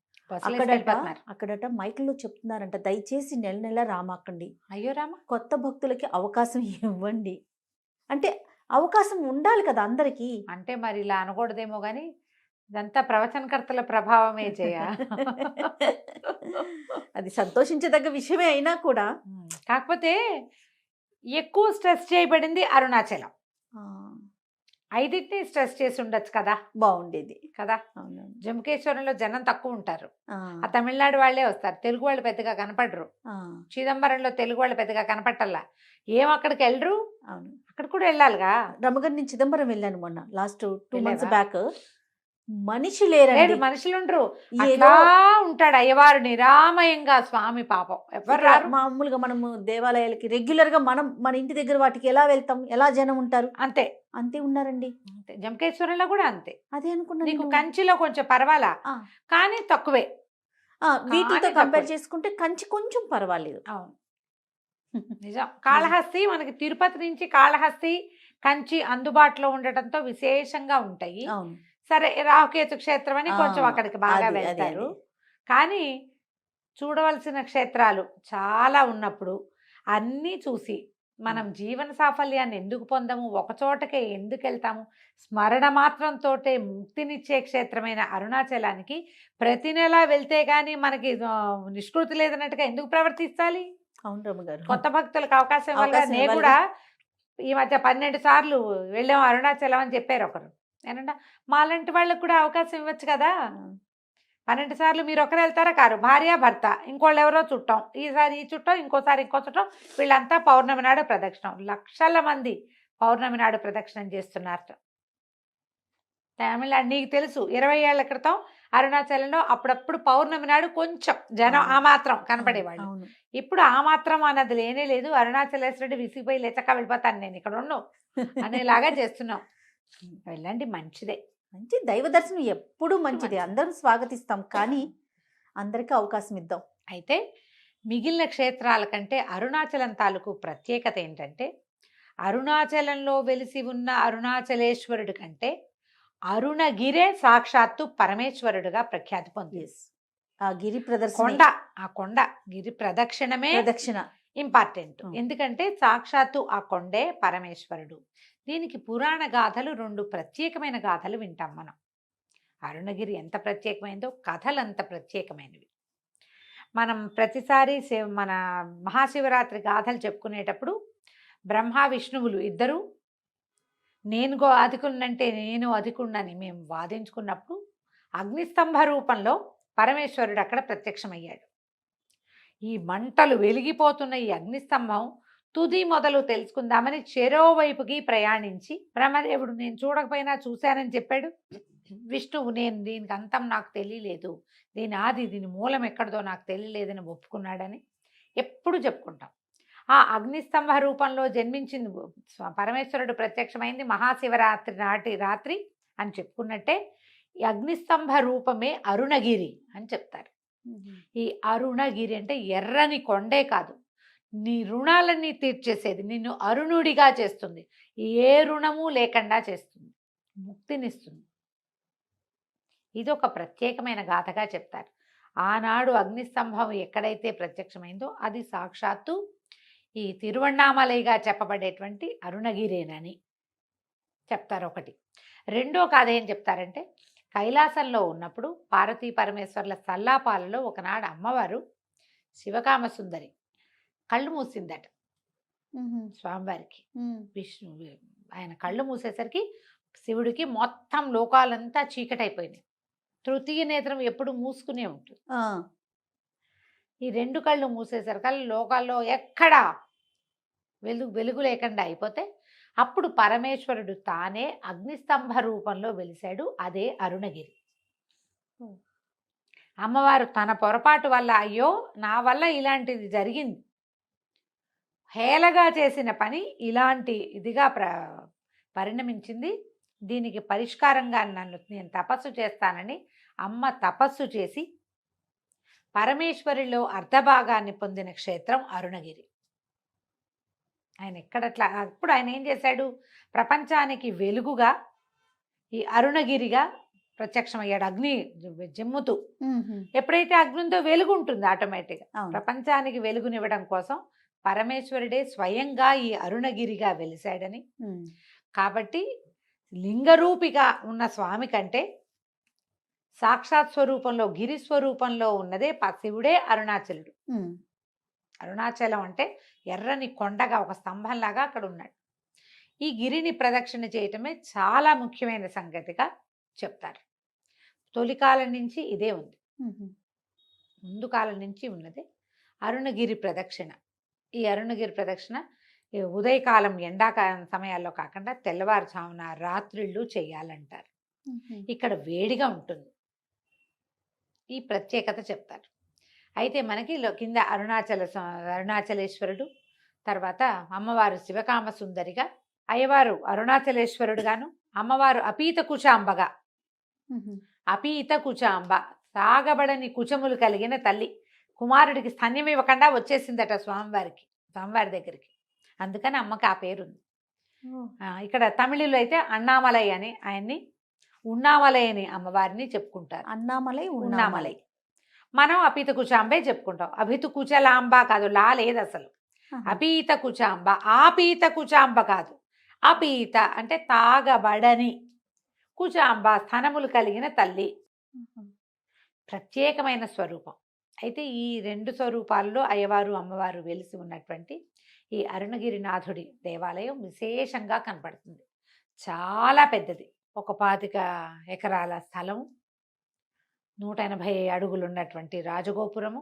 అక్కడట మైకుల్లో చెప్తున్నారంట, దయచేసి నెల నెల రామాకండి, అయ్యో రామ, కొత్త భక్తులకి అవకాశం ఇవ్వండి. అంటే అవకాశం ఉండాలి కదా అందరికీ. అంటే మరి ఇలా అనకూడదేమో కానీ ఇదంతా ప్రవచనకర్తల ప్రభావమే చేయ. అది సంతోషించదగ్గ విషయమే అయినా కూడా కాకపోతే ఎక్కువ స్ట్రెస్ చేయబడింది అరుణాచలం. ఐదింటిని స్ట్రెస్ చేసి ఉండొచ్చు కదా, బాగుండేది కదా. అవునవును. జంబుకేశ్వరంలో జనం తక్కువ ఉంటారు, ఆ, ఆ తమిళనాడు వాళ్ళే వస్తారు, తెలుగు వాళ్ళు పెద్దగా కనపడరు. ఆ, చిదంబరంలో తెలుగు వాళ్ళు పెద్దగా కనపట్టల్లా. ఏం అక్కడికి వెళ్ళరు, అవును. అక్కడ కూడా వెళ్ళాలిగా. రమ్మగారు, నేను చిదంబరం వెళ్ళాను మొన్న, లాస్ట్ 2 months వెళ్ళావా? బ్యాక్. మనిషి లేరండి. లేదు, మనుషులు ఉండరు, ఏదో అట్లా ఉంటాడు అయ్యవారు నిరామయంగా. స్వామి పాపం ఎవరు ఇక్కడ రారు. మామూలుగా మనము దేవాలయాలకి రెగ్యులర్ గా మనం మన ఇంటి దగ్గర వాటికి ఎలా వెళ్తాం, ఎలా జనం ఉంటారు, అంతే అంతే ఉన్నారండి. అంతే. జంబుకేశ్వరంలో కూడా అంతే. అదే అనుకున్నాను నీకు నేను. కంచిలో కొంచెం పర్వాలా, ఆ. కానీ తక్కువే. వీటితో కానీ కంపేర్ తక్కువే. చేసుకుంటే కంచి కొంచెం పర్వాలేదు. అవును, నిజం. కాళహస్తి మనకి తిరుపతి నుంచి కాళహస్తి, కంచి అందుబాటులో ఉండటంతో విశేషంగా ఉంటాయి. అవును. సరే, రాహుకేతు క్షేత్రం అని కొంచెం ఆ, అక్కడికి బాగా అది, వెళ్తారు. అది. కానీ చూడవలసిన క్షేత్రాలు చాలా ఉన్నప్పుడు అన్నీ చూసి మనం జీవన సాఫల్యాన్ని ఎందుకు పొందము, ఒక చోటకే ఎందుకు వెళ్తాము? స్మరణ మాత్రంతో ముక్తినిచ్చే క్షేత్రమైన అరుణాచలానికి ప్రతి నెల వెళ్తే కానీ మనకి నిష్కృతి లేదన్నట్టుగా ఎందుకు ప్రవర్తిస్తాలి? అవును రమ్మగారు. కొత్త భక్తులకు అవకాశం ఇవ్వాలి. అవకాశం నేను ఇవ్వాలి. కూడా ఈ మధ్య 12 సార్లు వెళ్ళాము అరుణాచలం అని చెప్పారు ఒకరు. నేనంట మాలాంటి వాళ్ళకు కూడా అవకాశం ఇవ్వచ్చు కదా. 12 సార్లు మీరు ఒకరు వెళ్తారా కారు, భార్య భర్త, ఇంకోళ్ళు ఎవరో చుట్టం, ఈసారి ఈ చుట్టం, ఇంకోసారి ఇంకో చుట్టం, వీళ్ళంతా పౌర్ణమి నాడు ప్రదక్షిణం. లక్షల మంది పౌర్ణమి నాడు ప్రదక్షిణం చేస్తున్నారు. తమిళనాడు నీకు తెలుసు, 20 ఏళ్ల క్రితం అరుణాచలంలో అప్పుడప్పుడు పౌర్ణమి నాడు కొంచెం జనం ఆ మాత్రం కనపడేవాళ్ళు. అవును. ఇప్పుడు ఆ మాత్రం అన్నది లేనే లేదు. అరుణాచలేశ్వరుడు విసిగిపోయి లేచక్క వెళ్ళిపోతాను నేను ఇక్కడ ఉన్నావు అనేలాగా చేస్తున్నాం. వెళ్ళండి, మంచిదే. మంచి దైవ దర్శనం ఎప్పుడు మంచిది, అందరూ స్వాగతిస్తాం. కానీ అందరికీ అవకాశం ఇద్దాం. అయితే మిగిలిన క్షేత్రాల కంటే అరుణాచలం తాలూకు ప్రత్యేకత ఏంటంటే, అరుణాచలంలో వెలిసి ఉన్న అరుణాచలేశ్వరుడి కంటే అరుణగిరే సాక్షాత్తు పరమేశ్వరుడుగా ప్రఖ్యాతి పొంది. ఆ గిరి ప్రదర్శన, కొండ, ఆ కొండ గిరి ప్రదక్షిణమే ప్రదక్షిణ ఇంపార్టెంట్. అవును. ఎందుకంటే సాక్షాత్తు ఆ కొండే పరమేశ్వరుడు. దీనికి పురాణ గాథలు 2 ప్రత్యేకమైన గాథలు వింటాం మనం. అరుణగిరి ఎంత ప్రత్యేకమైందో కథలు అంత ప్రత్యేకమైనవి. మనం ప్రతిసారి మన మహాశివరాత్రి గాథలు చెప్పుకునేటప్పుడు బ్రహ్మ విష్ణువులు ఇద్దరు అధికున్నంటే నేను అధికున్నని మేము వాదించుకున్నప్పుడు అగ్నిస్తంభ రూపంలో పరమేశ్వరుడు అక్కడ ప్రత్యక్షమయ్యాడు. ఈ మంటలు వెలిగిపోతున్న ఈ అగ్నిస్తంభం తుది మొదలు తెలుసుకుందామని చెరోవైపుకి ప్రయాణించి బ్రహ్మదేవుడు నేను చూడకపోయినా చూశానని చెప్పాడు. విష్ణువు నేను దీనికి అంతం నాకు తెలియలేదు, దీని ఆది దీని మూలం ఎక్కడదో నాకు తెలియలేదని ఒప్పుకున్నాడని ఎప్పుడు చెప్పుకుంటాం. ఆ అగ్నిస్తంభ రూపంలో జన్మించింది పరమేశ్వరుడు ప్రత్యక్షమైంది మహాశివరాత్రి నాటి రాత్రి అని చెప్పుకున్నట్టే ఈ అగ్నిస్తంభ రూపమే అరుణగిరి అని చెప్తారు. ఈ అరుణగిరి అంటే ఎర్రని కొండే కాదు, నీ రుణాలన్నీ తీర్చేసేది, నిన్ను అరుణుడిగా చేస్తుంది, ఏ రుణము లేకుండా చేస్తుంది, ముక్తినిస్తుంది. ఇది ఒక ప్రత్యేకమైన గాథగా చెప్తారు. ఆనాడు అగ్నిస్తంభం ఎక్కడైతే ప్రత్యక్షమైందో అది సాక్షాత్తు ఈ తిరువణ్ణామలైగా చెప్పబడేటువంటి అరుణగిరేనని చెప్తారు ఒకటి. రెండో కథ ఏం చెప్తారంటే కైలాసంలో ఉన్నప్పుడు పార్వతీ పరమేశ్వర్ల సల్లాపాలలో ఒకనాడు అమ్మవారు శివకామసుందరి కళ్ళు మూసిందట స్వామివారికి. విష్ణు ఆయన కళ్ళు మూసేసరికి శివుడికి మొత్తం లోకాలంతా చీకటైపోయినాయి. తృతీయ నేత్రం ఎప్పుడు మూసుకునే ఉంటుంది. ఈ రెండు కళ్ళు మూసేసరికి లోకాల్లో ఎక్కడా వెలుగు లేకుండా అయిపోతే అప్పుడు పరమేశ్వరుడు తానే అగ్నిస్తంభ రూపంలో వెలిశాడు. అదే అరుణగిరి. అమ్మవారు తన పొరపాటు వల్ల అయ్యో నా వల్ల ఇలాంటిది జరిగింది, హేళగా చేసిన పని ఇలాంటి ఇదిగా పరిణమించింది, దీనికి పరిష్కారంగా నేను తపస్సు చేస్తానని అమ్మ తపస్సు చేసి పరమేశ్వరిలో అర్ధభాగాన్ని పొందిన క్షేత్రం అరుణగిరి. ఆయన ఎక్కడట్లా అప్పుడు ఆయన ఏం చేశాడు, ప్రపంచానికి వెలుగుగా ఈ అరుణగిరిగా ప్రత్యక్షమయ్యాడు. అగ్ని జిమ్ముతూ ఎప్పుడైతే అగ్నితో వెలుగు ఉంటుంది ఆటోమేటిక్గా ప్రపంచానికి వెలుగునివ్వడం కోసం పరమేశ్వరుడే స్వయంగా ఈ అరుణగిరిగా వెలిశాడని. కాబట్టి లింగరూపిగా ఉన్న స్వామి కంటే సాక్షాత్ స్వరూపంలో గిరి స్వరూపంలో ఉన్నదే శివుడే అరుణాచలుడు. అరుణాచలం అంటే ఎర్రని కొండగా ఒక స్తంభంలాగా అక్కడ ఉన్నాడు. ఈ గిరిని ప్రదక్షిణ చేయటమే చాలా ముఖ్యమైన సంగతిగా చెప్తారు. తొలికాలం నుంచి ఇదే ఉంది, ముందు కాలం నుంచి ఉన్నదే అరుణగిరి ప్రదక్షిణ. ఈ అరుణగిరి ప్రదక్షిణ ఉదయకాలం ఎండాకాలం సమయాల్లో కాకుండా తెల్లవారుజామున రాత్రిళ్ళు చేయాలంటారు. ఇక్కడ వేడిగా ఉంటుంది, ఈ ప్రత్యేకత చెప్తారు. అయితే మనకి కింద అరుణాచలేశ్వరుడు, తర్వాత అమ్మవారు శివకామ సుందరిగా, అయ్యవారు అరుణాచలేశ్వరుడుగాను, అమ్మవారు అపీత కుచాంబగా. అపీత కుచాంబ సాగబడని కుచములు కలిగిన తల్లి. కుమారుడికి స్తన్యం ఇవ్వకుండా వచ్చేసిందట స్వామివారి దగ్గరికి, అందుకని అమ్మకి ఆ పేరుంది. ఇక్కడ తమిళలో అయితే అన్నామలై అని ఆయన్ని, ఉన్నామలై అని అమ్మవారిని చెప్పుకుంటారు. ఉన్నామలై. మనం అపీత కుచాంబే చెప్పుకుంటాం. అభితు కుచలాంబ కాదు, లా లేదు అసలు. అపీత కుచాంబ, ఆపీత కుచాంబ కాదు. అపీత అంటే తాగబడని, కుచాంబ స్థనములు కలిగిన తల్లి. ప్రత్యేకమైన స్వరూపం. అయితే ఈ రెండు స్వరూపాల్లో అయ్యవారు అమ్మవారు వెలిసి ఉన్నటువంటి ఈ అరుణగిరినాథుడి దేవాలయం విశేషంగా కనపడుతుంది. చాలా పెద్దది, 25 ఎకరాల స్థలం, 180 అడుగులు ఉన్నటువంటి రాజగోపురము,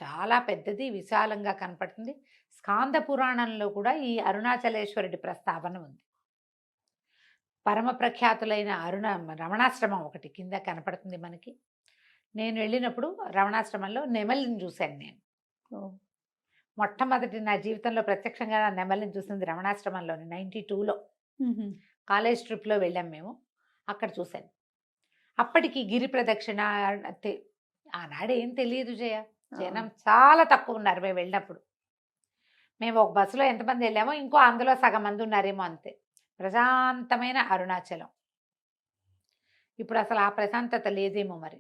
చాలా పెద్దది, విశాలంగా కనపడుతుంది. స్కాంద పురాణంలో కూడా ఈ అరుణాచలేశ్వరుడి ప్రస్తావన ఉంది. పరమ ప్రఖ్యాతులైన రమణాశ్రమం ఒకటి కింద కనపడుతుంది మనకి. నేను వెళ్ళినప్పుడు రమణాశ్రమంలో నెమలిని చూశాను నేను. మొట్టమొదటి నా జీవితంలో ప్రత్యక్షంగా నెమలిని చూసింది రమణాశ్రమంలోని 92లో కాలేజ్ ట్రిప్లో వెళ్ళాం మేము, అక్కడ చూశాను. అప్పటికి గిరి ప్రదక్షిణ ఆనాడు ఏం తెలియదు జయ, జనం చాలా తక్కువ ఉన్నారు మేము వెళ్ళినప్పుడు. మేము ఒక బస్సులో ఎంతమంది వెళ్ళామో ఇంకో అందులో సగం మంది ఉన్నారేమో అంతే. ప్రశాంతమైన అరుణాచలం. ఇప్పుడు అసలు ఆ ప్రశాంతత లేదేమో మరి.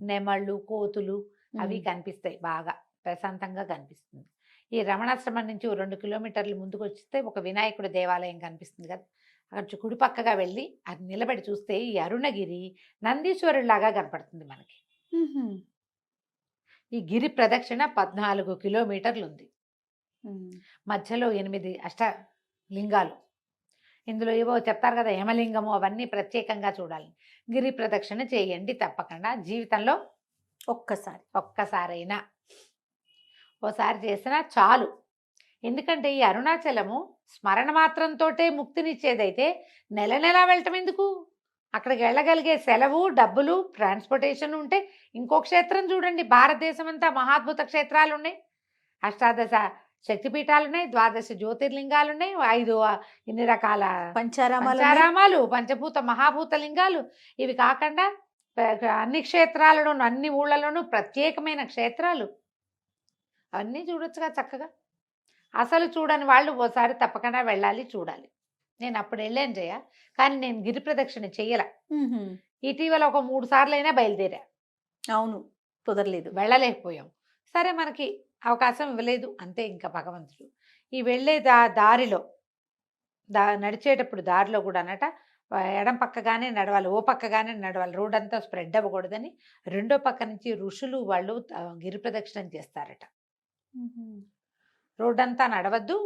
నెమళ్ళు, కోతులు అవి కనిపిస్తాయి, బాగా ప్రశాంతంగా కనిపిస్తుంది. ఈ రమణాశ్రమం నుంచి 2 కిలోమీటర్లు ముందుకు వచ్చితే ఒక వినాయకుడి దేవాలయం కనిపిస్తుంది కదా, అక్కడ కుడిపక్కగా వెళ్ళి అది నిలబడి చూస్తే ఈ అరుణగిరి నందీశ్వరుడిలాగా కనపడుతుంది మనకి. ఈ గిరి ప్రదక్షిణ 14 కిలోమీటర్లు ఉంది. ఉమ్. మధ్యలో 8 అష్టలింగాలు. ఇందులో ఏవో చెప్తారు కదా, యమలింగము, అవన్నీ ప్రత్యేకంగా చూడాలి. గిరి ప్రదక్షిణ చేయండి తప్పకుండా. జీవితంలో ఒక్కసారైనా ఓసారి చేసినా చాలు. ఎందుకంటే ఈ అరుణాచలము స్మరణ మాత్రంతోటే ముక్తినిచ్చేదైతే నెల నెలా వెళ్ళటం ఎందుకు? అక్కడికి వెళ్ళగలిగే సెలవు, డబ్బులు, ట్రాన్స్పోర్టేషన్ ఉంటే ఇంకో క్షేత్రం చూడండి. భారతదేశం అంతా మహాద్భుత క్షేత్రాలు ఉన్నాయి. అష్టాదశ శక్తిపీఠాలు ఉన్నాయి, 12 జ్యోతిర్లింగాలు ఉన్నాయి, 5 ఇన్ని రకాల పంచారామాలు, పంచభూత మహాభూత లింగాలు. ఇవి కాకుండా అన్ని క్షేత్రాలలోనూ, అన్ని ఊళ్ళలోనూ ప్రత్యేకమైన క్షేత్రాలు అవన్నీ చూడొచ్చుగా చక్కగా. అసలు చూడని వాళ్ళు ఓసారి తప్పకుండా వెళ్ళాలి, చూడాలి. నేను అప్పుడు వెళ్ళాను జయ, కానీ నేను గిరి ప్రదక్షిణ చెయ్యాల. ఇటీవల ఒక 3 సార్లు అయినా బయలుదేరా. అవును, కుదరలేదు, వెళ్ళలేకపోయాం. సరే, మనకి అవకాశం ఇవ్వలేదు అంతే. ఇంకా భగవంతుడు ఈ వెళ్ళే దారిలో నడిచేటప్పుడు దారిలో కూడా అనట ఎడం పక్కగానే నడవాలి, ఓ పక్కగానే నడవాలి. రోడ్ అంతా స్ప్రెడ్ అవ్వకూడదని రెండో పక్క నుంచి ఋషులు వాళ్ళు గిరి ప్రదక్షిణం చేస్తారట. రోడ్ అంతా నడవద్దు,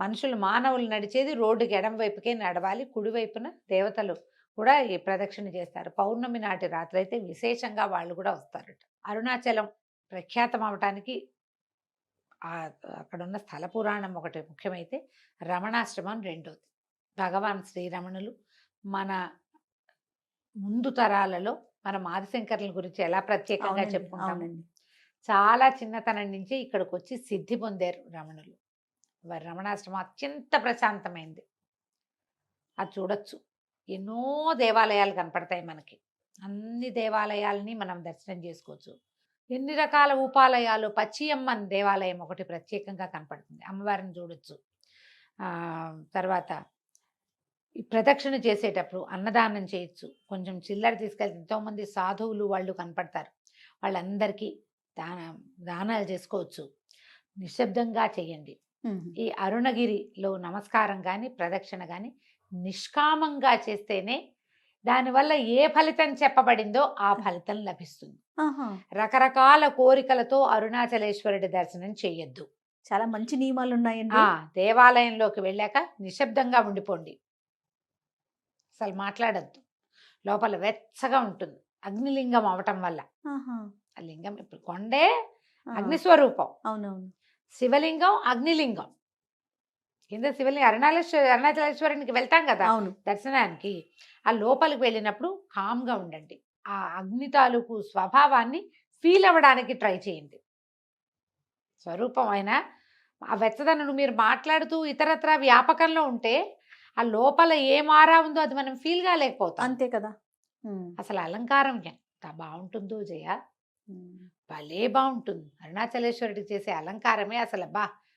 మనుషులు మానవులు నడిచేది రోడ్డుకి ఎడం వైపుకే నడవాలి, కుడివైపున దేవతలు కూడా ఈ ప్రదక్షిణ చేస్తారు. పౌర్ణమి నాటి రాత్రి అయితే విశేషంగా వాళ్ళు కూడా వస్తారట. అరుణాచలం ప్రఖ్యాతం అవటానికి అక్కడున్న స్థల పురాణం ఒకటి ముఖ్యమైతే, రమణాశ్రమం రెండోది. భగవాన్ శ్రీరమణులు మన ముందు తరాలలో మన ఆదిశంకరుల గురించి ఎలా ప్రత్యేకంగా చెప్పుకుంటాము. చాలా చిన్నతనం నుంచి ఇక్కడికి వచ్చి సిద్ధి పొందారు రమణులు. వారి రమణాశ్రమం అత్యంత ప్రశాంతమైంది. అది చూడొచ్చు. ఎన్నో దేవాలయాలు కనపడతాయి మనకి. అన్ని దేవాలయాలని మనం దర్శనం చేసుకోవచ్చు. ఎన్ని రకాల ఉపాలయాలు. పచ్చియమ్మన్ దేవాలయం ఒకటి ప్రత్యేకంగా కనపడుతుంది, అమ్మవారిని చూడొచ్చు. తర్వాత ఈ ప్రదక్షిణ చేసేటప్పుడు అన్నదానం చేయొచ్చు. కొంచెం చిల్లర తీసుకెళ్తే ఎంతోమంది సాధువులు వాళ్ళు కనపడతారు, వాళ్ళందరికీ దానాలు చేసుకోవచ్చు. నిశ్శబ్దంగా చేయండి. ఈ అరుణగిరిలో నమస్కారం కానీ ప్రదక్షిణ కానీ నిష్కామంగా చేస్తేనే దానివల్ల ఏ ఫలితం చెప్పబడిందో ఆ ఫలితం లభిస్తుంది. రకరకాల కోరికలతో అరుణాచలేశ్వరుడి దర్శనం చేయొద్దు. చాలా మంచి నియమాలు ఉన్నాయండి. దేవాలయంలోకి వెళ్ళాక నిశ్శబ్దంగా ఉండిపోండి, అసలు మాట్లాడద్దు. లోపల వెచ్చగా ఉంటుంది, అగ్నిలింగం అవటం వల్ల. ఆ లింగం ఇప్పుడు కొండే అగ్నిస్వరూపం. అవునవును. శివలింగం అగ్నిలింగం. కింద శివలింగం అరుణాచలేశ్వరునికి వెళ్తాం కదా దర్శనానికి. ఆ లోపలికి వెళ్ళినప్పుడు కామ్గా ఉండండి. ఆ అగ్ని తాలూకు స్వభావాన్ని ఫీల్ అవ్వడానికి ట్రై చేయండి. స్వరూపం అయినా ఆ వెచ్చదనను మీరు మాట్లాడుతూ ఇతరత్ర వ్యాపకంలో ఉంటే ఆ లోపల ఏ మారా ఉందో అది మనం ఫీల్ కాలేకపోతాం. అంతే కదా. అసలు అలంకారం ఎంత బాగుంటుందో జయ, భలే బాగుంటుంది. అరుణాచలేశ్వరుడికి చేసే అలంకారమే అసలు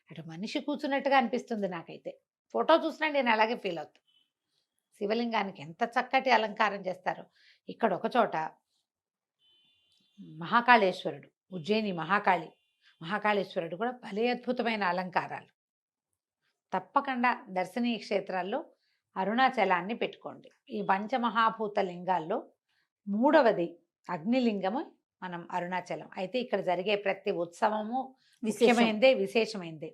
అటు మనిషి కూర్చున్నట్టుగా అనిపిస్తుంది నాకైతే. ఫోటో చూసినా నేను అలాగే ఫీల్ అవుతాను. శివలింగానికి ఎంత చక్కటి అలంకారం చేస్తారో. ఇక్కడ ఒక చోట మహాకాళేశ్వరుడు, ఉజ్జయిని మహాకాళేశ్వరుడు కూడా భలే అద్భుతమైన అలంకారాలు. తప్పకుండా దర్శనీయ క్షేత్రాల్లో అరుణాచలాన్ని పెట్టుకోండి. ఈ పంచమహాభూత లింగాల్లో 3వది అగ్నిలింగము మనం అరుణాచలం. అయితే ఇక్కడ జరిగే ప్రతి ఉత్సవము ముఖ్యమైనదే, విశేషమైనదే.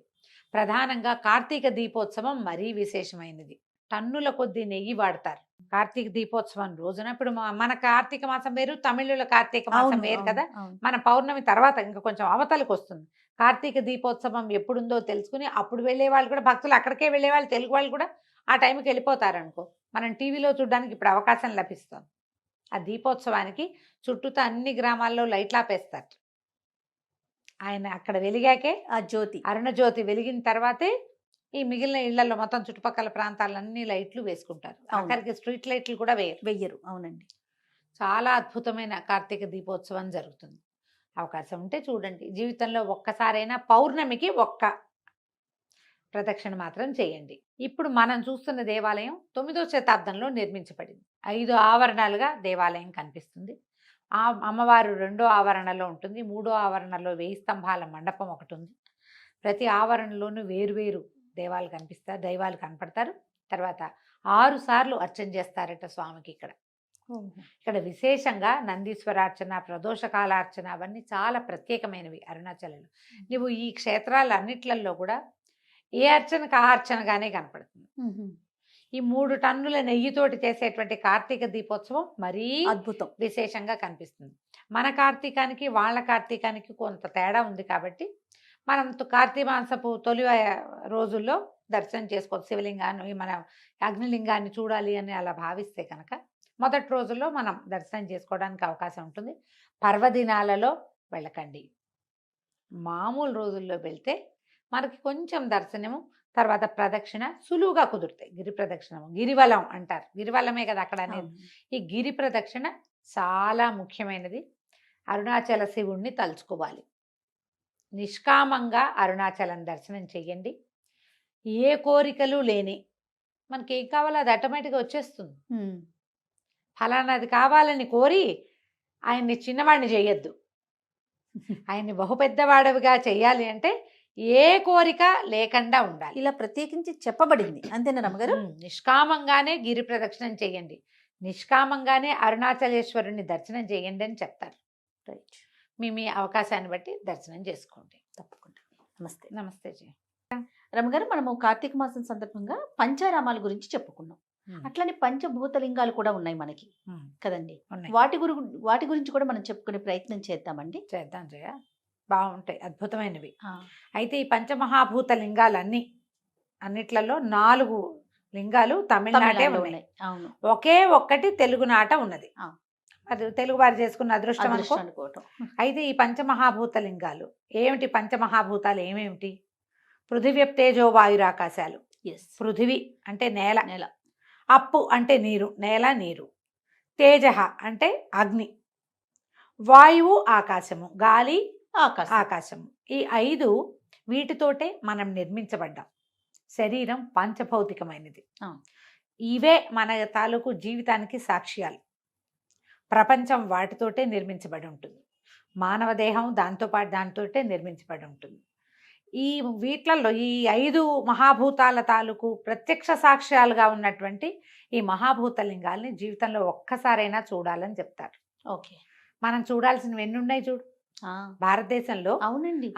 ప్రధానంగా కార్తీక దీపోత్సవం మరీ విశేషమైనది. టన్నుల కొద్దీ నెయ్యి వాడతారు కార్తీక దీపోత్సవం రోజున. ఇప్పుడు మన కార్తీక మాసం వేరు, తమిళుల కార్తీక మాసం వేరు కదా. మన పౌర్ణమి తర్వాత ఇంకా కొంచెం అవతలకు వస్తుంది. కార్తీక దీపోత్సవం ఎప్పుడుందో తెలుసుకుని అప్పుడు వెళ్ళే వాళ్ళు కూడా, భక్తులు అక్కడికే వెళ్ళే వాళ్ళు, తెలుగు వాళ్ళు కూడా ఆ టైంకి వెళ్ళిపోతారు అనుకో. మనం టీవీలో చూడడానికి ఇప్పుడు అవకాశం లభిస్తుంది. ఆ దీపోత్సవానికి చుట్టూతో అన్ని గ్రామాల్లో లైట్లు ఆపేస్తారు. ఆయన అక్కడ వెలిగాకే ఆ జ్యోతి, అరుణ జ్యోతి వెలిగిన తర్వాతే ఈ మిగిలిన ఇళ్లలో మొత్తం చుట్టుపక్కల ప్రాంతాలన్నీ లైట్లు వేసుకుంటారు. అక్కడికి స్ట్రీట్ లైట్లు కూడా వెయ్యరు. అవునండి. చాలా అద్భుతమైన కార్తీక దీపోత్సవం జరుగుతుంది. అవకాశం ఉంటే చూడండి. జీవితంలో ఒక్కసారైనా పౌర్ణమికి ఒక్క ప్రదక్షిణ మాత్రం చేయండి. ఇప్పుడు మనం చూస్తున్న దేవాలయం 9వ శతాబ్దంలో నిర్మించబడింది. 5 ఆవరణాలుగా దేవాలయం కనిపిస్తుంది. ఆ అమ్మవారు 2వ ఆవరణలో ఉంటుంది. 3వ ఆవరణలో 1000 స్తంభాల మండపం ఒకటి ఉంది. ప్రతి ఆవరణలోనూ వేరువేరు దైవాలు కనపడతారు. తర్వాత 6 సార్లు అర్చన చేస్తారట స్వామికి ఇక్కడ. ఇక్కడ విశేషంగా నందీశ్వరార్చన, ప్రదోషకాలార్చన అవన్నీ చాలా ప్రత్యేకమైనవి అరుణాచలంలో. నువ్వు ఈ క్షేత్రాలన్నిట్లలో కూడా ఏ అర్చనకు ఆ అర్చనగానే కనపడుతుంది. ఈ 3 టన్నుల నెయ్యితోటి చేసేటువంటి కార్తీక దీపోత్సవం మరీ అద్భుతం. విశేషంగా కనిపిస్తుంది. మన కార్తీకానికి వాళ్ళ కార్తీకానికి కొంత తేడా ఉంది కాబట్టి మనం కార్తీక మాసపు తొలి రోజుల్లో దర్శనం చేసుకోవచ్చు. శివలింగాన్ని, మన అగ్నిలింగాన్ని చూడాలి అని అలా భావిస్తే కనుక మొదటి రోజుల్లో మనం దర్శనం చేసుకోవడానికి అవకాశం ఉంటుంది. పర్వదినాలలో వెళ్ళకండి. మామూలు రోజుల్లో వెళ్తే మనకి కొంచెం దర్శనము, తర్వాత ప్రదక్షిణ సులువుగా కుదురుతాయి. గిరి ప్రదక్షిణము, గిరివలం అంటారు. గిరివలమే కదా అక్కడ అనేది. ఈ గిరి ప్రదక్షిణ చాలా ముఖ్యమైనది. అరుణాచల శివుణ్ణి తలుచుకోవాలి. నిష్కామంగా అరుణాచలం దర్శనం చెయ్యండి. ఏ కోరికలు లేని, మనకి ఏం కావాలో అది ఆటోమేటిక్గా వచ్చేస్తుంది. ఫలానాది కావాలని కోరి ఆయన్ని చిన్నవాడిని చేయొద్దు. ఆయన్ని బహుపెద్దవాడవిగా చెయ్యాలి అంటే ఏ కోరిక లేకుండా ఉండాలి. ఇలా ప్రత్యేకించి చెప్పబడింది, అంతేనా రమ్మగారు? నిష్కామంగానే గిరి ప్రదక్షిణం చేయండి, నిష్కామంగానే అరుణాచలేశ్వరుని దర్శనం చేయండి అని చెప్తారు. రైట్. మీ అవకాశాన్ని బట్టి దర్శనం చేసుకోండి. తప్పకుండా. నమస్తే. నమస్తే జీ. రమ్మగారు, మనము కార్తీక మాసం సందర్భంగా పంచారామాల గురించి చెప్పుకున్నాం. అట్లనే పంచభూతలింగాలు కూడా ఉన్నాయి మనకి కదండి. వాటి గురించి కూడా మనం చెప్పుకునే ప్రయత్నం చేద్దామండి. చేద్దాం జయ, బాగుంటాయి, అద్భుతమైనవి. అయితే ఈ పంచమహాభూత లింగాలన్నీ అన్నిట్లలో 4 లింగాలు తమిళనాడే ఉన్నాయి. అవును. ఒకే ఒక్కటి తెలుగునాట ఉన్నది. అది తెలుగు వారు చేసుకున్న అదృష్టం అనుకోవటం. అయితే ఈ పంచమహాభూత లింగాలు ఏమిటి? పంచమహాభూతాలు ఏమేమిటి? పృథివ్యప్ తేజో వాయురాకాశాలు. పృథివి అంటే నేల, అప్పు అంటే నీరు, నేల నీరు. తేజ అంటే అగ్ని, వాయువు ఆకాశము, గాలి ఆకాశము. ఈ 5 వీటితోటే మనం నిర్మించబడ్డాం. శరీరం పంచభౌతికమైనది. ఇవే మన తాలూకు జీవితానికి సాక్ష్యాలు. ప్రపంచం వాటితోటే నిర్మించబడి ఉంటుంది. మానవ దేహం దాంతోటే నిర్మించబడి ఉంటుంది. ఈ వీట్లలో ఈ 5 మహాభూతాల తాలూకు ప్రత్యక్ష సాక్ష్యాలుగా ఉన్నటువంటి ఈ మహాభూత లింగాల్ని జీవితంలో ఒక్కసారైనా చూడాలని చెప్తారు. ఓకే. మనం చూడాల్సినవి ఎన్ని ఉన్నాయి చూడు భారతదేశంలో. అవునండి.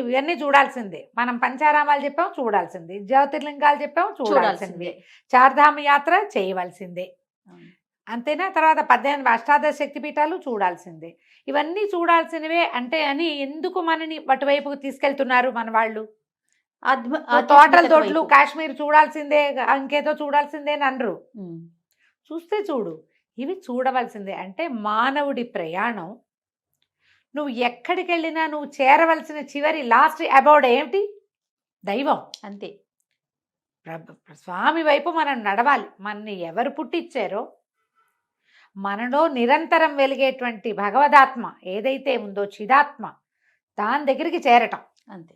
ఇవన్నీ చూడాల్సిందే. మనం పంచారామాలు చెప్పాం, చూడాల్సిందే. జ్యోతిర్లింగాలు చెప్పాం, చూడాల్సిందే. చార్ధామ యాత్ర చేయవలసిందే, అంతేనా? తర్వాత 18 అష్టాదశ శక్తి పీఠాలు చూడాల్సిందే. ఇవన్నీ చూడాల్సినవే అంటే అని ఎందుకు మనని అటువైపుకు తీసుకెళ్తున్నారు మన వాళ్ళు? తోటలు కాశ్మీర్ చూడాల్సిందే, ఇంకేదో చూడాల్సిందే అని అనరు. చూస్తే చూడు, ఇవి చూడవలసిందే. అంటే మానవుడి ప్రయాణం, నువ్వు ఎక్కడికి వెళ్ళినా నువ్వు చేరవలసిన చివరి లాస్ట్ అబౌడ్ ఏమిటి? దైవం. అంతే. స్వామి వైపు మనం నడవాలి. మనని ఎవరు పుట్టించారో, మనలో నిరంతరం వెలిగేటువంటి భగవదాత్మ ఏదైతే ఉందో, చిదాత్మ, దాని దగ్గరికి చేరటం. అంతే.